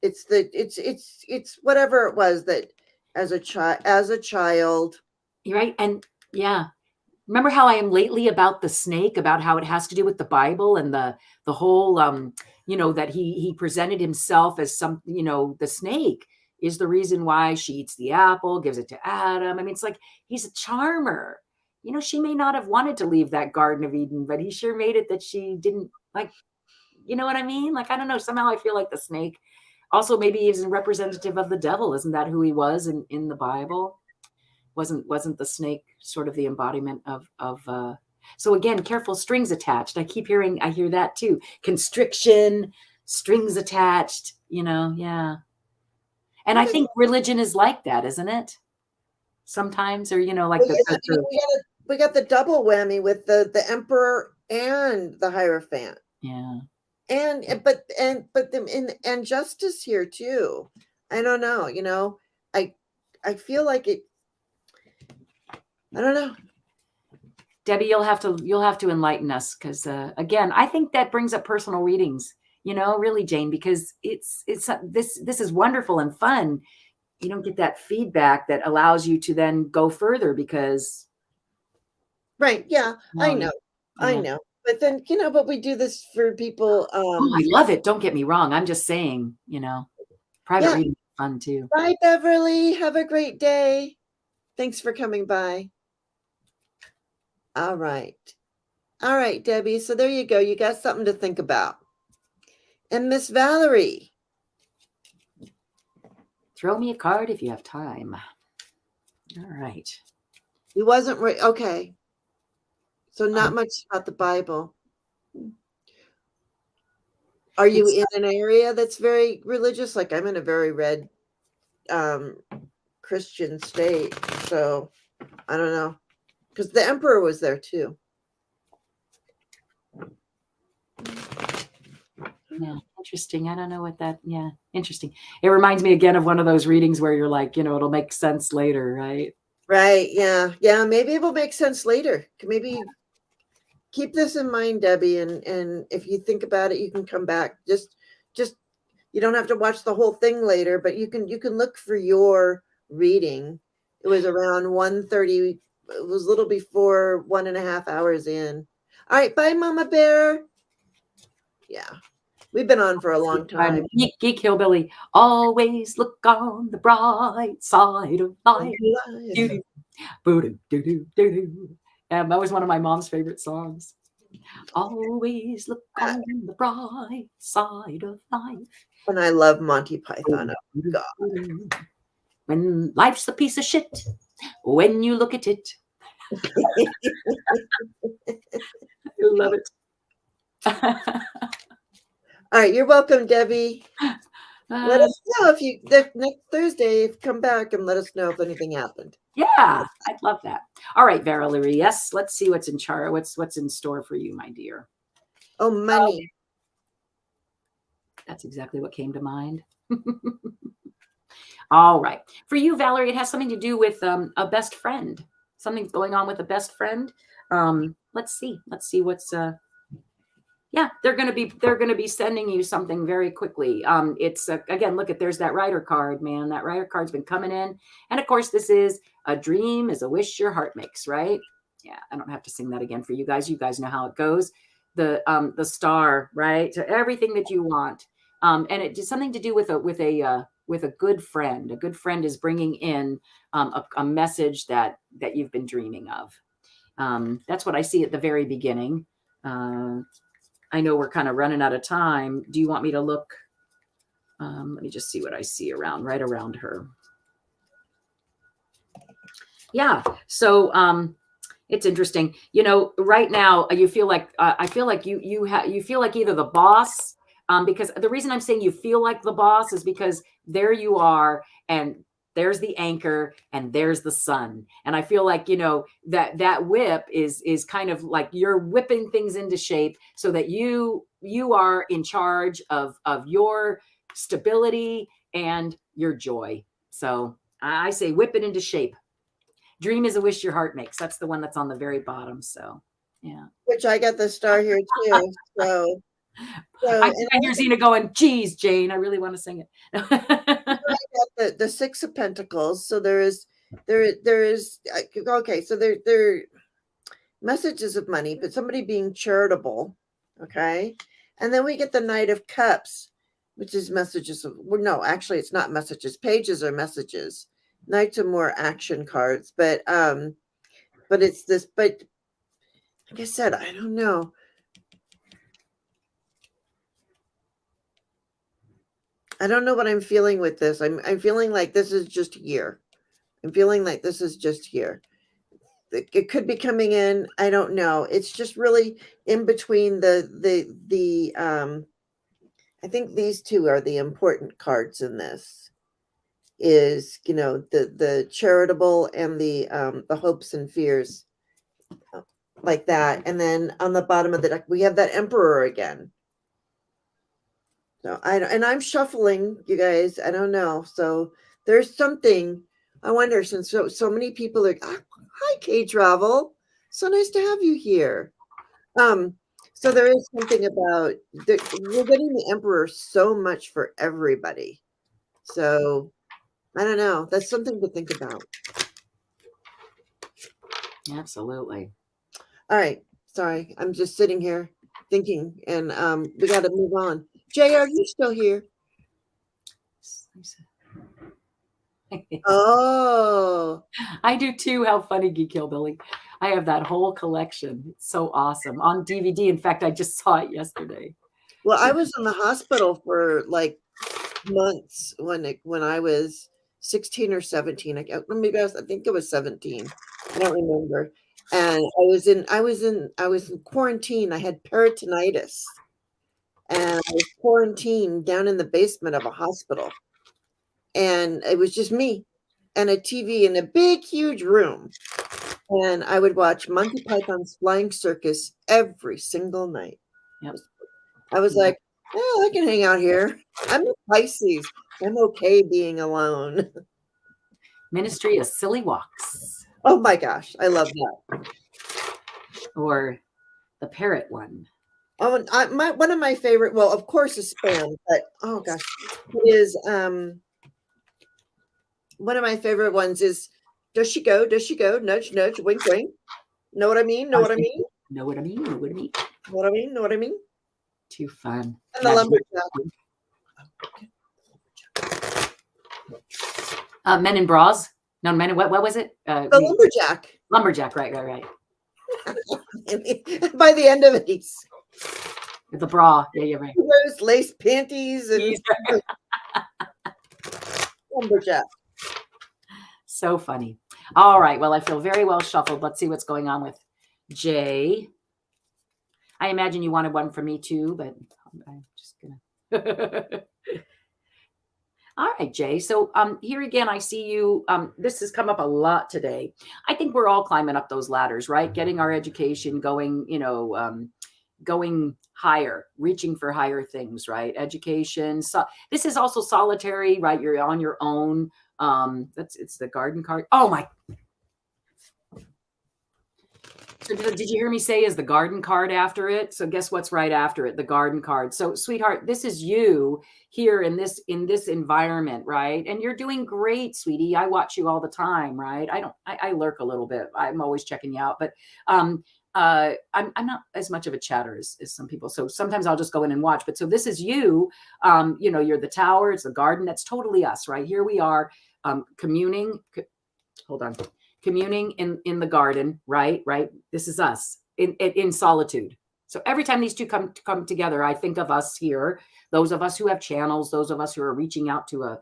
it's whatever it was that as a child. You're right. And remember how I am lately about the snake, about how it has to do with the Bible and the whole that he presented himself as the snake is the reason why she eats the apple, gives it to Adam. I mean, it's like he's a charmer. you know, she may not have wanted to leave that Garden of Eden, but he sure made it that she didn't, like, you know what I mean? Like, I don't know. Somehow I feel like the snake also maybe he's a representative of the devil. Isn't that who he was in the Bible? Wasn't the snake sort of the embodiment of so again, careful, strings attached. I hear that too. Constriction, strings attached, you know, yeah. And I think religion is like that, isn't it? Sometimes, or, you know, like Well, yeah, we got the double whammy with the emperor and the Hierophant. yeah. And justice here too. I don't know, you know, I feel like it. I don't know. Debbie, you'll have to enlighten us, because again, I think that brings up personal readings. You know, really, Jane, because it's this is wonderful and fun. You don't get that feedback that allows you to then go further, because Right? Yeah, I know, yeah. I know. But then, you know, but we do this for people. Oh, I love it. Don't get me wrong. I'm just saying, you know, private Yeah. reading is fun too. Bye, Beverly. Have a great day. Thanks for coming by. All right. All right, Debbie. So there you go. You got something to think about. And Miss Valerie. Throw me a card if you have time. All right. He wasn't okay. So not much about the Bible. Are you in an area that's very religious? Like I'm in a very red Christian state. So I don't know. Because the emperor was there too. Yeah, interesting. I don't know what that, yeah, interesting. It reminds me again of one of those readings where you're like, you know, it'll make sense later, right? Right. Yeah. Yeah. Maybe it will make sense later. Maybe keep this in mind, Debbie. And if you think about it, you can come back. Just you don't have to watch the whole thing later, but you can look for your reading. It was around 1:30. It was a little before 1.5 hours in. All right. Bye, Mama Bear. Yeah. We've been on for a long time. Geek Hillbilly. Always look on the bright side of life. That was one of my mom's favorite songs. Always look on the bright side of life. And I love Monty Python. Oh, God. When life's a piece of shit, when you look at it. I love it. All right, you're welcome, Debbie. Let us know if you next Thursday come back and let us know if anything happened. Yeah, I'd love that. All right, Valerie. Yes, let's see what's in Charo. What's in store for you, my dear? Oh, money. That's exactly what came to mind. All right, for you, Valerie, it has something to do with a best friend. Something's going on with a best friend. Let's see what's yeah, they're going to be sending you something very quickly. It's again, look at, there's that Rider card, man. That Rider card's been coming in. And of course, this is a dream is a wish your heart makes, right? Yeah, I don't have to sing that again for you guys. You guys know how it goes. The star, right? So everything that you want. And it has something to do with a good friend. A good friend is bringing in a message that you've been dreaming of. That's what I see at the very beginning. I know we're kind of running out of time. Do you want me to look? Let me just see what I see right around her. Yeah. So it's interesting. You know, right now you feel like I feel like you feel like either the boss, because the reason I'm saying you feel like the boss is because there you are, and there's the anchor and there's the sun. And I feel like, you know, that whip is kind of like you're whipping things into shape so that you are in charge of your stability and your joy. So I say whip it into shape. Dream is a wish your heart makes. That's the one that's on the very bottom. So yeah. Which I got the star here too. So I hear Zina going, geez, Jane, I really want to sing it. I got the Six of Pentacles. So there is okay. So there messages of money, but somebody being charitable. Okay. And then we get the Knight of Cups, which is messages of, well, no, actually it's not messages. Pages are messages. Knights are more action cards, but but it's this, but like I said, I don't know. I don't know what I'm feeling with this. I'm feeling like this is just here. I'm feeling like this is just here. It could be coming in. I don't know. It's just really in between the I think these two are the important cards in this. Is, you know, the charitable and the hopes and fears, like that. And then on the bottom of the deck we have that Emperor again. So I'm shuffling, you guys. I don't know. So there's something. I wonder, since so many people are, hi K Travel. So nice to have you here. So there is something about we're getting the Emperor so much for everybody. So I don't know. That's something to think about. Absolutely. All right. Sorry. I'm just sitting here thinking, and we got to move on. Jay, are you still here? Oh, I do too. How funny, Geek Hillbilly. I have that whole collection. It's so awesome on DVD. In fact, I just saw it yesterday. well, I was in the hospital for like months when I was 16 or 17. I think it was 17. I don't remember. And I was in quarantine. I had peritonitis. And I was quarantined down in the basement of a hospital. And it was just me and a TV in a big, huge room. And I would watch Monty Python's Flying Circus every single night. Yep. I was like, oh, I can hang out here. I'm a Pisces. I'm okay being alone. Ministry of Silly Walks. Oh my gosh, I love that. Or the parrot one. Oh, and one of my favorite, well, of course, is Spam, but oh gosh, it is one of my favorite ones is Does she go? Does she go? Nudge, nudge, wink, wink. Know what I mean? Know what I mean? Know what I mean? Know what I mean? Know what I mean? Know what I mean? Too fun. And the lumberjack. Men in Bras. No, Men in what was it? The lumberjack. Lumberjack, right. By the end of it, he's the bra. Yeah, you're right. He wears lace panties and lumberjack. So funny. All right. Well, I feel very well shuffled. Let's see what's going on with Jay. I imagine you wanted one for me too, but I'm just gonna. All right, Jay. So here again, I see you. This has come up a lot today. I think we're all climbing up those ladders, right? Getting our education going, going higher, reaching for higher things, right? Education. So this is also solitary, right? You're on your own. It's the garden card. Oh my. So did you hear me say is the garden card after it? So guess what's right after it? The garden card. So sweetheart, this is you here in this environment, right? And you're doing great, sweetie. I watch you all the time, right? I lurk a little bit. I'm always checking you out, but I'm not as much of a chatter as some people. So sometimes I'll just go in and watch. But so this is you. You're the tower. It's the garden. That's totally us, right? Here we are communing. Hold on. Communing in the garden, right? This is us in solitude. So every time these two come together, I think of us here, those of us who have channels, those of us who are reaching out to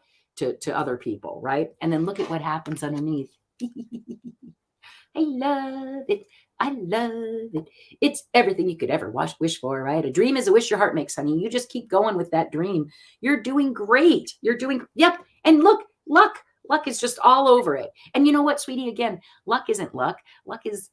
other people, right? And then look at what happens underneath. I love it. I love it. It's everything you could ever wish for, right? A dream is a wish your heart makes, honey. You just keep going with that dream. You're doing great. Yep. And look, luck is just all over it. And you know what, sweetie? Again, luck isn't luck. Luck is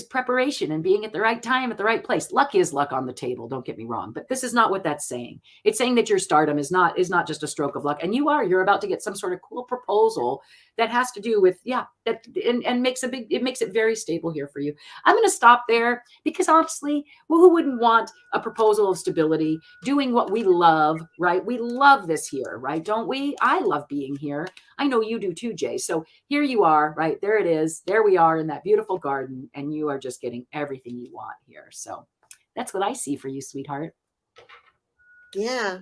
preparation and being at the right time at the right place. Luck is luck on the table. Don't get me wrong. But this is not what that's saying. It's saying that your stardom is not just a stroke of luck. And you're about to get some sort of cool proposal that has to do with, and makes it very stable here for you. I'm going to stop there because honestly, well, who wouldn't want a proposal of stability, doing what we love, right? We love this here, right? Don't we? I love being here. I know you do too, Jay. So here you are, right? There it is. There we are in that beautiful garden, and you are just getting everything you want here. So that's what I see for you, sweetheart. Yeah.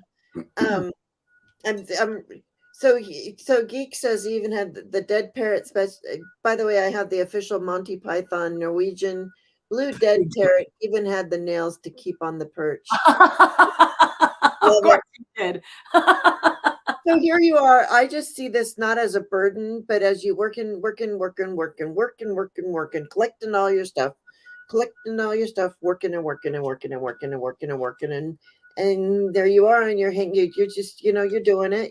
So Geek says he even had the dead parrot. By the way, I have the official Monty Python Norwegian blue dead parrot. Even had the nails to keep on the perch. Of course you did. So here you are. I just see this not as a burden, but as you working, collecting all your stuff, working and there you are, and you're just you're doing it,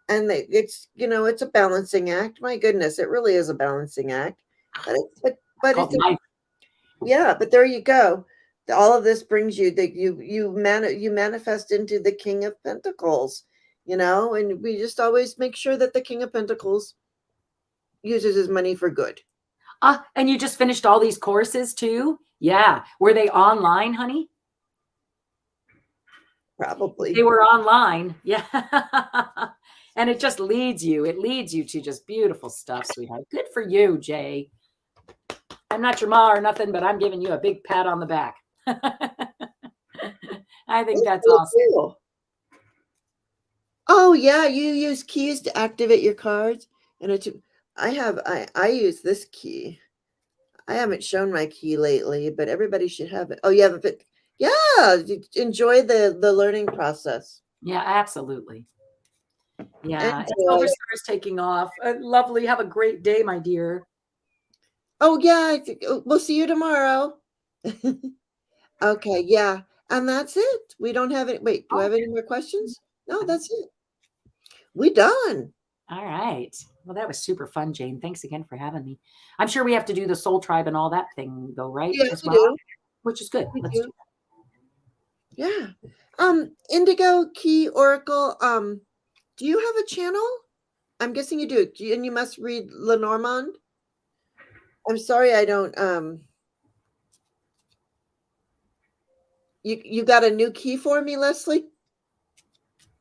and it's it's a balancing act. My goodness, it really is a balancing act, but it's yeah, but there you go. All of this brings you that you manifest into the King of Pentacles, and we just always make sure that the King of Pentacles uses his money for good. And you just finished all these courses too? Yeah. Were they online, honey? Probably. They were online. Yeah. And it just leads you. It leads you to just beautiful stuff, sweetheart. Good for you, Jay. I'm not your ma or nothing, but I'm giving you a big pat on the back. I think that's awesome. Cool. Oh yeah, you use keys to activate your cards, and I use this key. I haven't shown my key lately, but everybody should have it. Oh, you have it. Yeah, enjoy the learning process. Yeah, absolutely. Yeah, Enjoy. Silver Star's taking off. Lovely. Have a great day, my dear. Oh yeah, we'll see you tomorrow. Okay, yeah, and that's it. We don't have it. Wait, do I have any more questions? No, that's it. We done. All right. Well, that was super fun, Jane. Thanks again for having me. I'm sure we have to do the soul tribe and all that thing, though, right? Yeah, As we well, do. which is good. Let's do that. Yeah. Indigo Key Oracle. Do you have a channel? I'm guessing you do. And you must read Lenormand. I'm sorry, I don't. You got a new key for me, Leslie?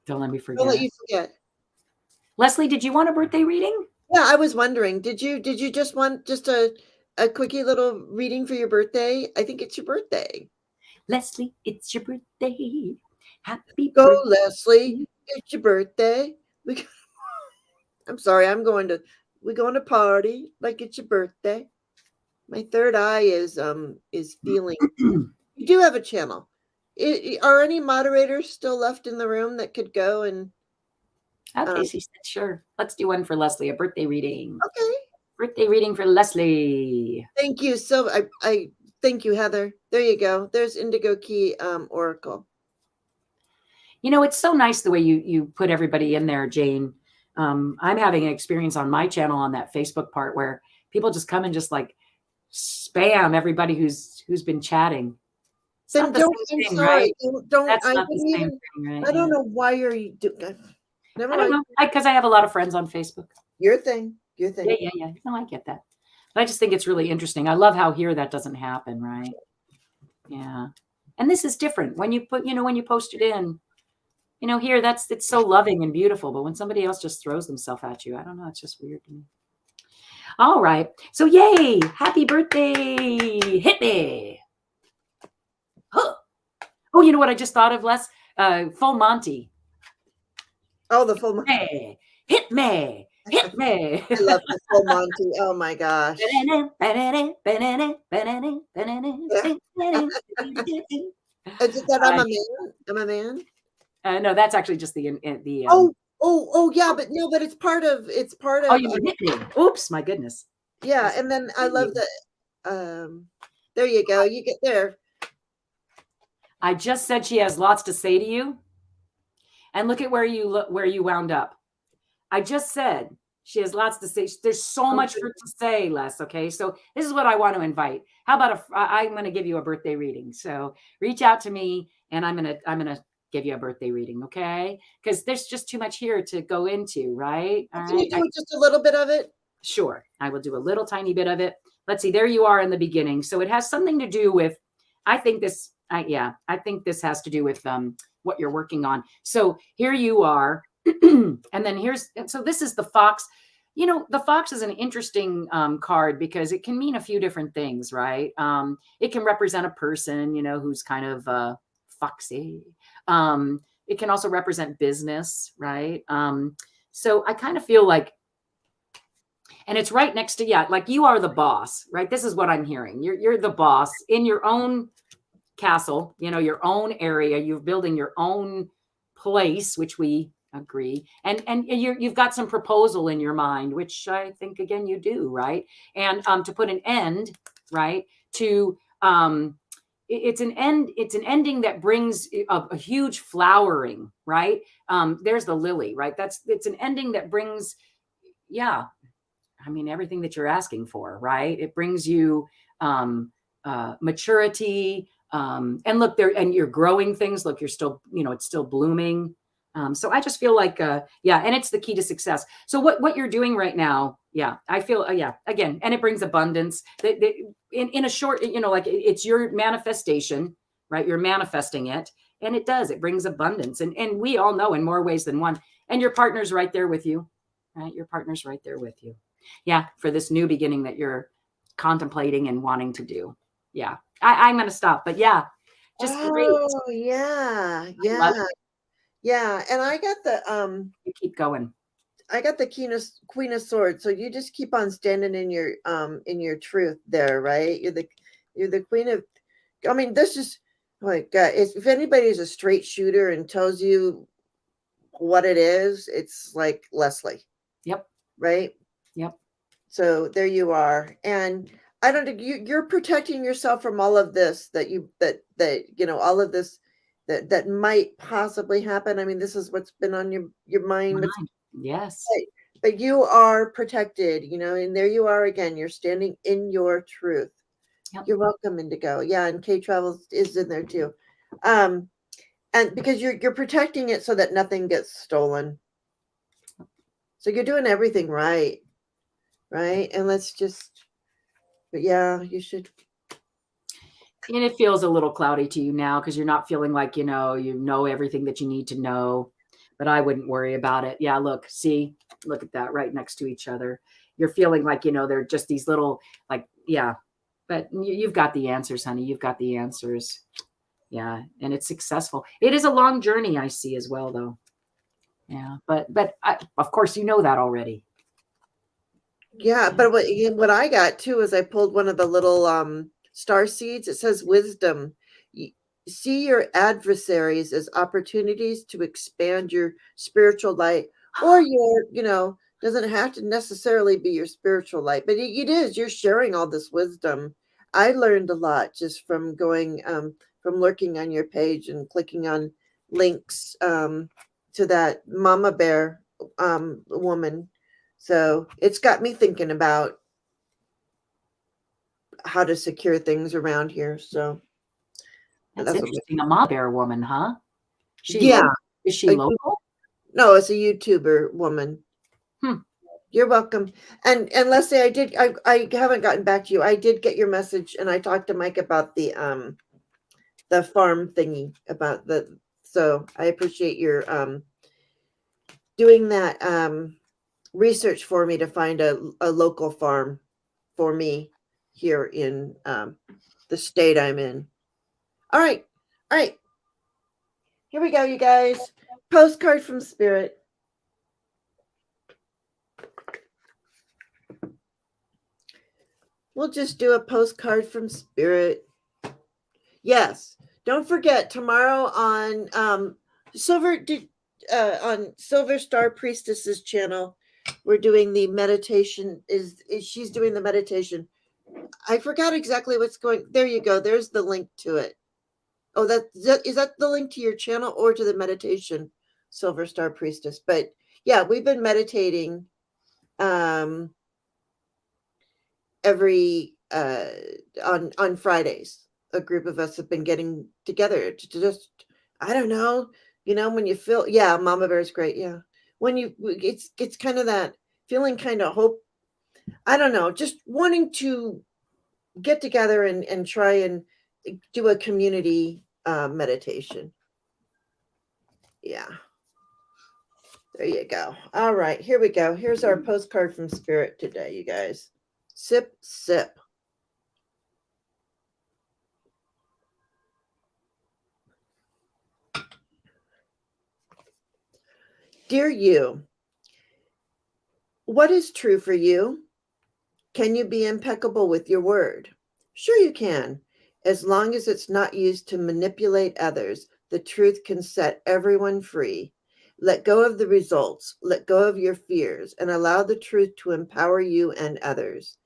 Don't let me forget. Don't let you forget. Leslie, did you want a birthday reading? Yeah, I was wondering. Did you just want just a quickie little reading for your birthday? I think it's your birthday. Leslie, it's your birthday. Happy Go, birthday. Leslie. It's your birthday. I'm sorry, we're going to party like it's your birthday. My third eye is feeling. You do have a channel. Are any moderators still left in the room that could go and? Okay, she said sure. Let's do one for Leslie, a birthday reading. Okay. Birthday reading for Leslie. Thank you. So I thank you, Heather. There you go. There's Indigo Key Oracle. It's so nice the way you put everybody in there, Jane. I'm having an experience on my channel on that Facebook part where people just come and just like spam everybody who's been chatting. Then don't. I'm sorry. Right? Don't. That's I not the same thing, right? I don't know why you're doing. I don't know, because I have a lot of friends on Facebook. Your thing. Yeah. No, I get that. But I just think it's really interesting. I love how here that doesn't happen, right? Yeah. And this is different. When you put, when you post it in, here it's so loving and beautiful. But when somebody else just throws themselves at you, I don't know. It's just weird to me. All right. So yay. Happy birthday. Hit me. Huh. Oh, you know what I just thought of, Les? Full Monty. Oh, the Full Monty. Hey, hit me. Hit me. I love the Full Monty. Oh my gosh. Is that I'm a man? I'm a man? No, that's actually just the Oh yeah, but no, but it's part of Oh, you hit me. Oops, my goodness. Yeah, and then I love that there you go. You get there. I just said she has lots to say to you. And look at where you wound up. I just said she has lots to say. There's so much for to say, Les. Okay, so this is what I want to invite. How about I'm going to give you a birthday reading. So reach out to me, and I'm gonna give you a birthday reading. Okay, because there's just too much here to go into, right? All Can right. you do just a little bit of it? Sure, I will do a little tiny bit of it. Let's see. There you are in the beginning. So it has something to do with. I think this has to do with what you're working on. So here you are. And then so this is the fox. The fox is an interesting card because it can mean a few different things, right? It can represent a person, who's kind of foxy. it can also represent business, right? So I kind of feel like, and it's right next to, yeah, like you are the boss, right? This is what I'm hearing. You're the boss in your own castle, your own area. You're building your own place, which we agree. And you've got some proposal in your mind, which I think, again, you do, right? And to put an end, right, to it's an ending that brings a huge flowering, right? There's the lily, right? It's an ending that brings, yeah, I mean, everything that you're asking for, right? It brings you maturity. And look there, and you're growing things. Look, you're still, it's still blooming. So I just feel like, yeah, and it's the key to success. So what you're doing right now, yeah, I feel, yeah, again, and it brings abundance. In a short, like it's your manifestation, right? You're manifesting it, and it does. It brings abundance, and we all know in more ways than one. And your partner's right there with you, right? Your partner's right there with you. Yeah, for this new beginning that you're contemplating and wanting to do. Yeah, I'm going to stop, but yeah, just great. Oh, yeah, yeah, yeah. And I got You keep going. Queen of Swords. So you just keep on standing in your truth there, right? You're the queen of. I mean, this is, oh my God, if anybody's a straight shooter and tells you what it is, it's like Leslie. Yep. Right. Yep. So there you are. And I don't think you're protecting yourself from all of this that all of this that might possibly happen. I mean, this is what's been on your mind. Yes. But you are protected, and there you are again. You're standing in your truth. Yep. You're welcome, Indigo. Yeah, and K Travels is in there too. And because you're protecting it so that nothing gets stolen. So you're doing everything right. Right? And but yeah, you should. And it feels a little cloudy to you now because you're not feeling like, you know everything that you need to know, but I wouldn't worry about it. Yeah. Look at that right next to each other. You're feeling like, they're just these little, like, yeah, but you've got the answers, honey. You've got the answers. Yeah. And it's successful. It is a long journey, I see as well, though. Yeah. But of course, you know that already. Yeah. But what I got too is I pulled one of the little star seeds. It says wisdom. See your adversaries as opportunities to expand your spiritual light, or doesn't have to necessarily be your spiritual light, but it is. You're sharing all this wisdom. I learned a lot just from going, from lurking on your page and clicking on links to that mama bear woman. So it's got me thinking about how to secure things around here. So that's interesting. A mama bear woman, huh? Yeah. Is she local? No, it's a YouTuber woman. You're welcome. And Leslie, I haven't gotten back to you. I did get your message, and I talked to Mike about the farm thingy so I appreciate your doing that research for me to find a local farm for me here in the state I'm in. All right. Here we go, you guys. Postcard from Spirit. We'll just do a postcard from Spirit. Yes. Don't forget tomorrow on Silver Star Priestess's channel, we're doing the meditation. She's doing the meditation. I forgot exactly what's going. There you go. There's the link to it. Oh, is that the link to your channel or to the meditation, Silver Star Priestess? But yeah, we've been meditating every on Fridays. A group of us have been getting together to just, I don't know, when you feel, yeah, Mama Bear's great. Yeah. When it's kind of that feeling, kind of hope. I don't know, just wanting to get together and try and do a community meditation. Yeah. There you go. All right, here we go. Here's our postcard from Spirit today, you guys. Sip, sip. Dear you, what is true for you? Can you be impeccable with your word? Sure, you can. As long as it's not used to manipulate others, the truth can set everyone free. Let go of the results, let go of your fears, and allow the truth to empower you and others.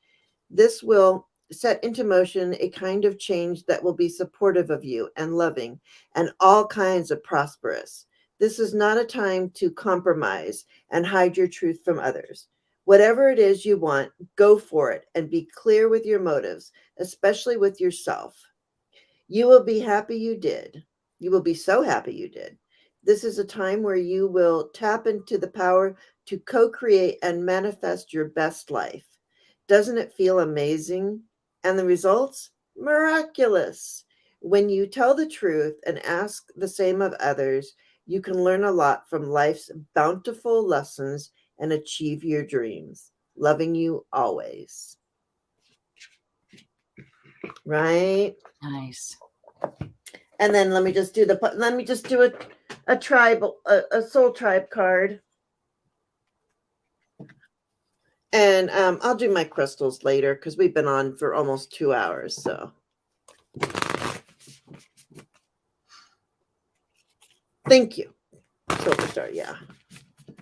This will set into motion a kind of change that will be supportive of you and loving and all kinds of prosperous. This is not a time to compromise and hide your truth from others. Whatever it is you want, go for it and be clear with your motives, especially with yourself. You will be happy you did. You will be so happy you did. This is a time where you will tap into the power to co create and manifest your best life. Doesn't it feel amazing? And the results? Miraculous. When you tell the truth and ask the same of others, you can learn a lot from life's bountiful lessons and achieve your dreams. Loving you always. Right? Nice. And then let me just do a tribal a soul tribe card. And I'll do my crystals later because we've been on for almost 2 hours. So thank you, Silver Star. Yeah.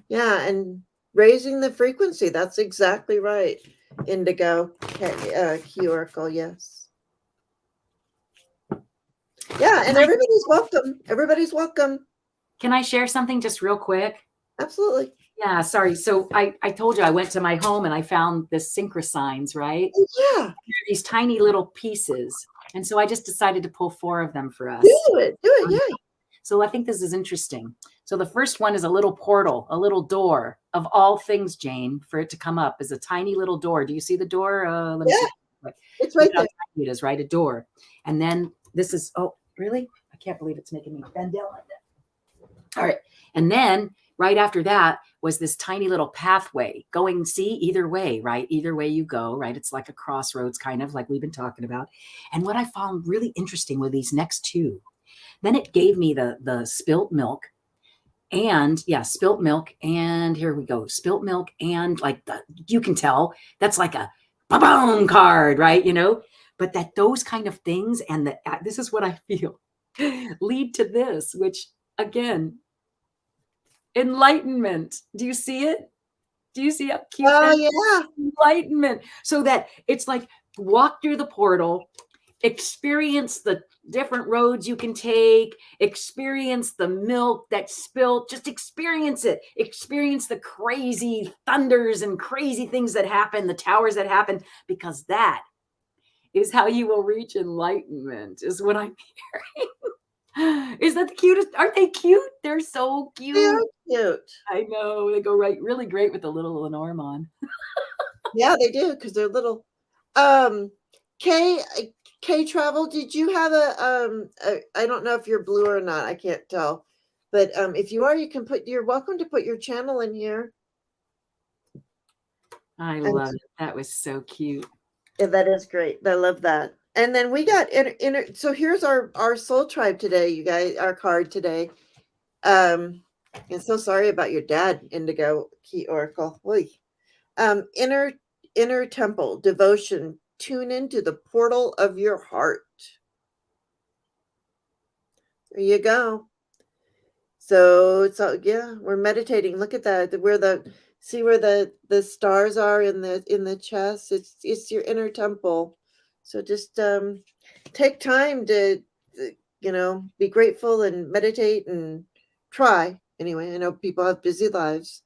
Yeah. And raising the frequency. That's exactly right. Indigo, Q Oracle. Yes. Yeah. And everybody's welcome. Everybody's welcome. Can I share something just real quick? Absolutely. Yeah, sorry. So I told you I went to my home and I found this Synchro Signs, right? Oh, yeah. These tiny little pieces. And so I just decided to pull 4 of them for us. Do it. Yeah. So I think this is interesting. So the first one is a little portal, a little door of all things, Jane, for it to come up is a tiny little door. Do you see the door? Let me see. It's right there. It is, right? A door. And then this is, oh, really? I can't believe it's making me bend down like that. All right. And then right after that was this tiny little pathway going, see, either way, right? Either way you go, right? It's like a crossroads, kind of like we've been talking about. And what I found really interesting with these next 2, then it gave me the spilt milk and spilt milk. And here we go, spilt milk. And like you can tell that's like a boom card, right? But that those kind of things and this is what I feel lead to this, which again, enlightenment. Do you see it? Do you see how cute? Oh, yeah. Enlightenment. So that it's like walk through the portal, experience the different roads you can take, experience the milk that's spilt, just experience it. Experience the crazy thunders and crazy things that happen, the towers that happen, because that is how you will reach enlightenment, is what I'm hearing. Is that the cutest? Aren't they cute? They're so cute. They are cute. I know. They go right really great with the little Lenormand. Yeah, they do because they're little. K Travel, did you have I don't know if you're blue or not, I can't tell. But if you are, you're welcome to put your channel in here. I love it. That was so cute. Yeah, that is great. I love that. And then we got so here's our soul tribe today, you guys, our card today. I'm so sorry about your dad, Indigo Key Oracle. Oy. Inner temple, devotion, tune into the portal of your heart. There you go. So we're meditating. Look at that. See where the stars are in the chest. It's your inner temple. So just take time to be grateful and meditate and try. Anyway, I know people have busy lives,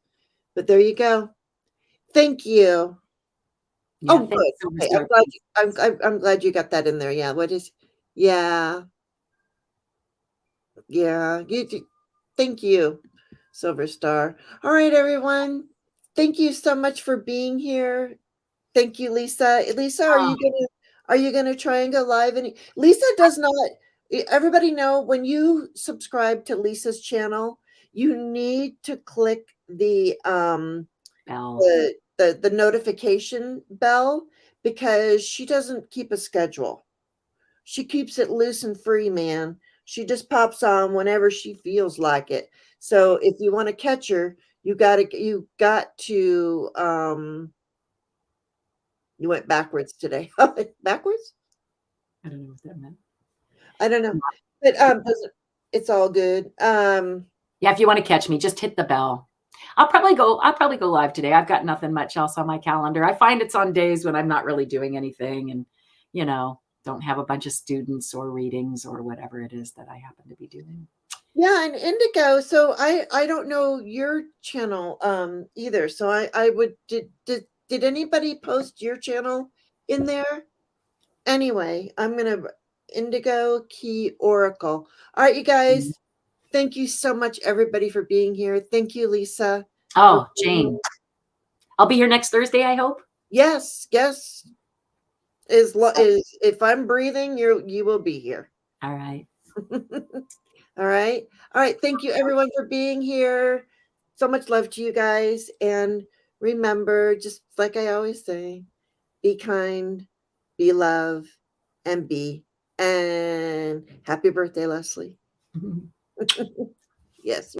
but there you go. Thank you. Yeah, good. Okay, I'm glad you got that in there. Yeah. Yeah. Thank you, Silver Star. All right, everyone. Thank you so much for being here. Thank you, Lisa. Lisa, are you gonna try and go live? Lisa does not. Everybody know when you subscribe to Lisa's channel, you need to click the bell. the notification bell, because she doesn't keep a schedule. She keeps it loose and free, man. She just pops on whenever she feels like it. So if you want to catch her, you got to you went backwards today. Backwards? I don't know what that meant. I don't know. But it's all good. Yeah, if you want to catch me, just hit the bell. I'll probably go live today. I've got nothing much else on my calendar. I find it's on days when I'm not really doing anything and, don't have a bunch of students or readings or whatever it is that I happen to be doing. Yeah, and Indigo. So I don't know your channel either. So I would did anybody post your channel in there? Anyway, I'm gonna Indigo Key Oracle. All right, you guys. Thank you so much, everybody, for being here. Thank you, Lisa. Oh, Jane. I'll be here next Thursday, I hope. Yes. Is if I'm breathing, you will be here. All right. All right. Thank you, everyone, for being here. So much love to you guys. And remember, just like I always say, be kind, be love, and be. And happy birthday, Leslie. Yes.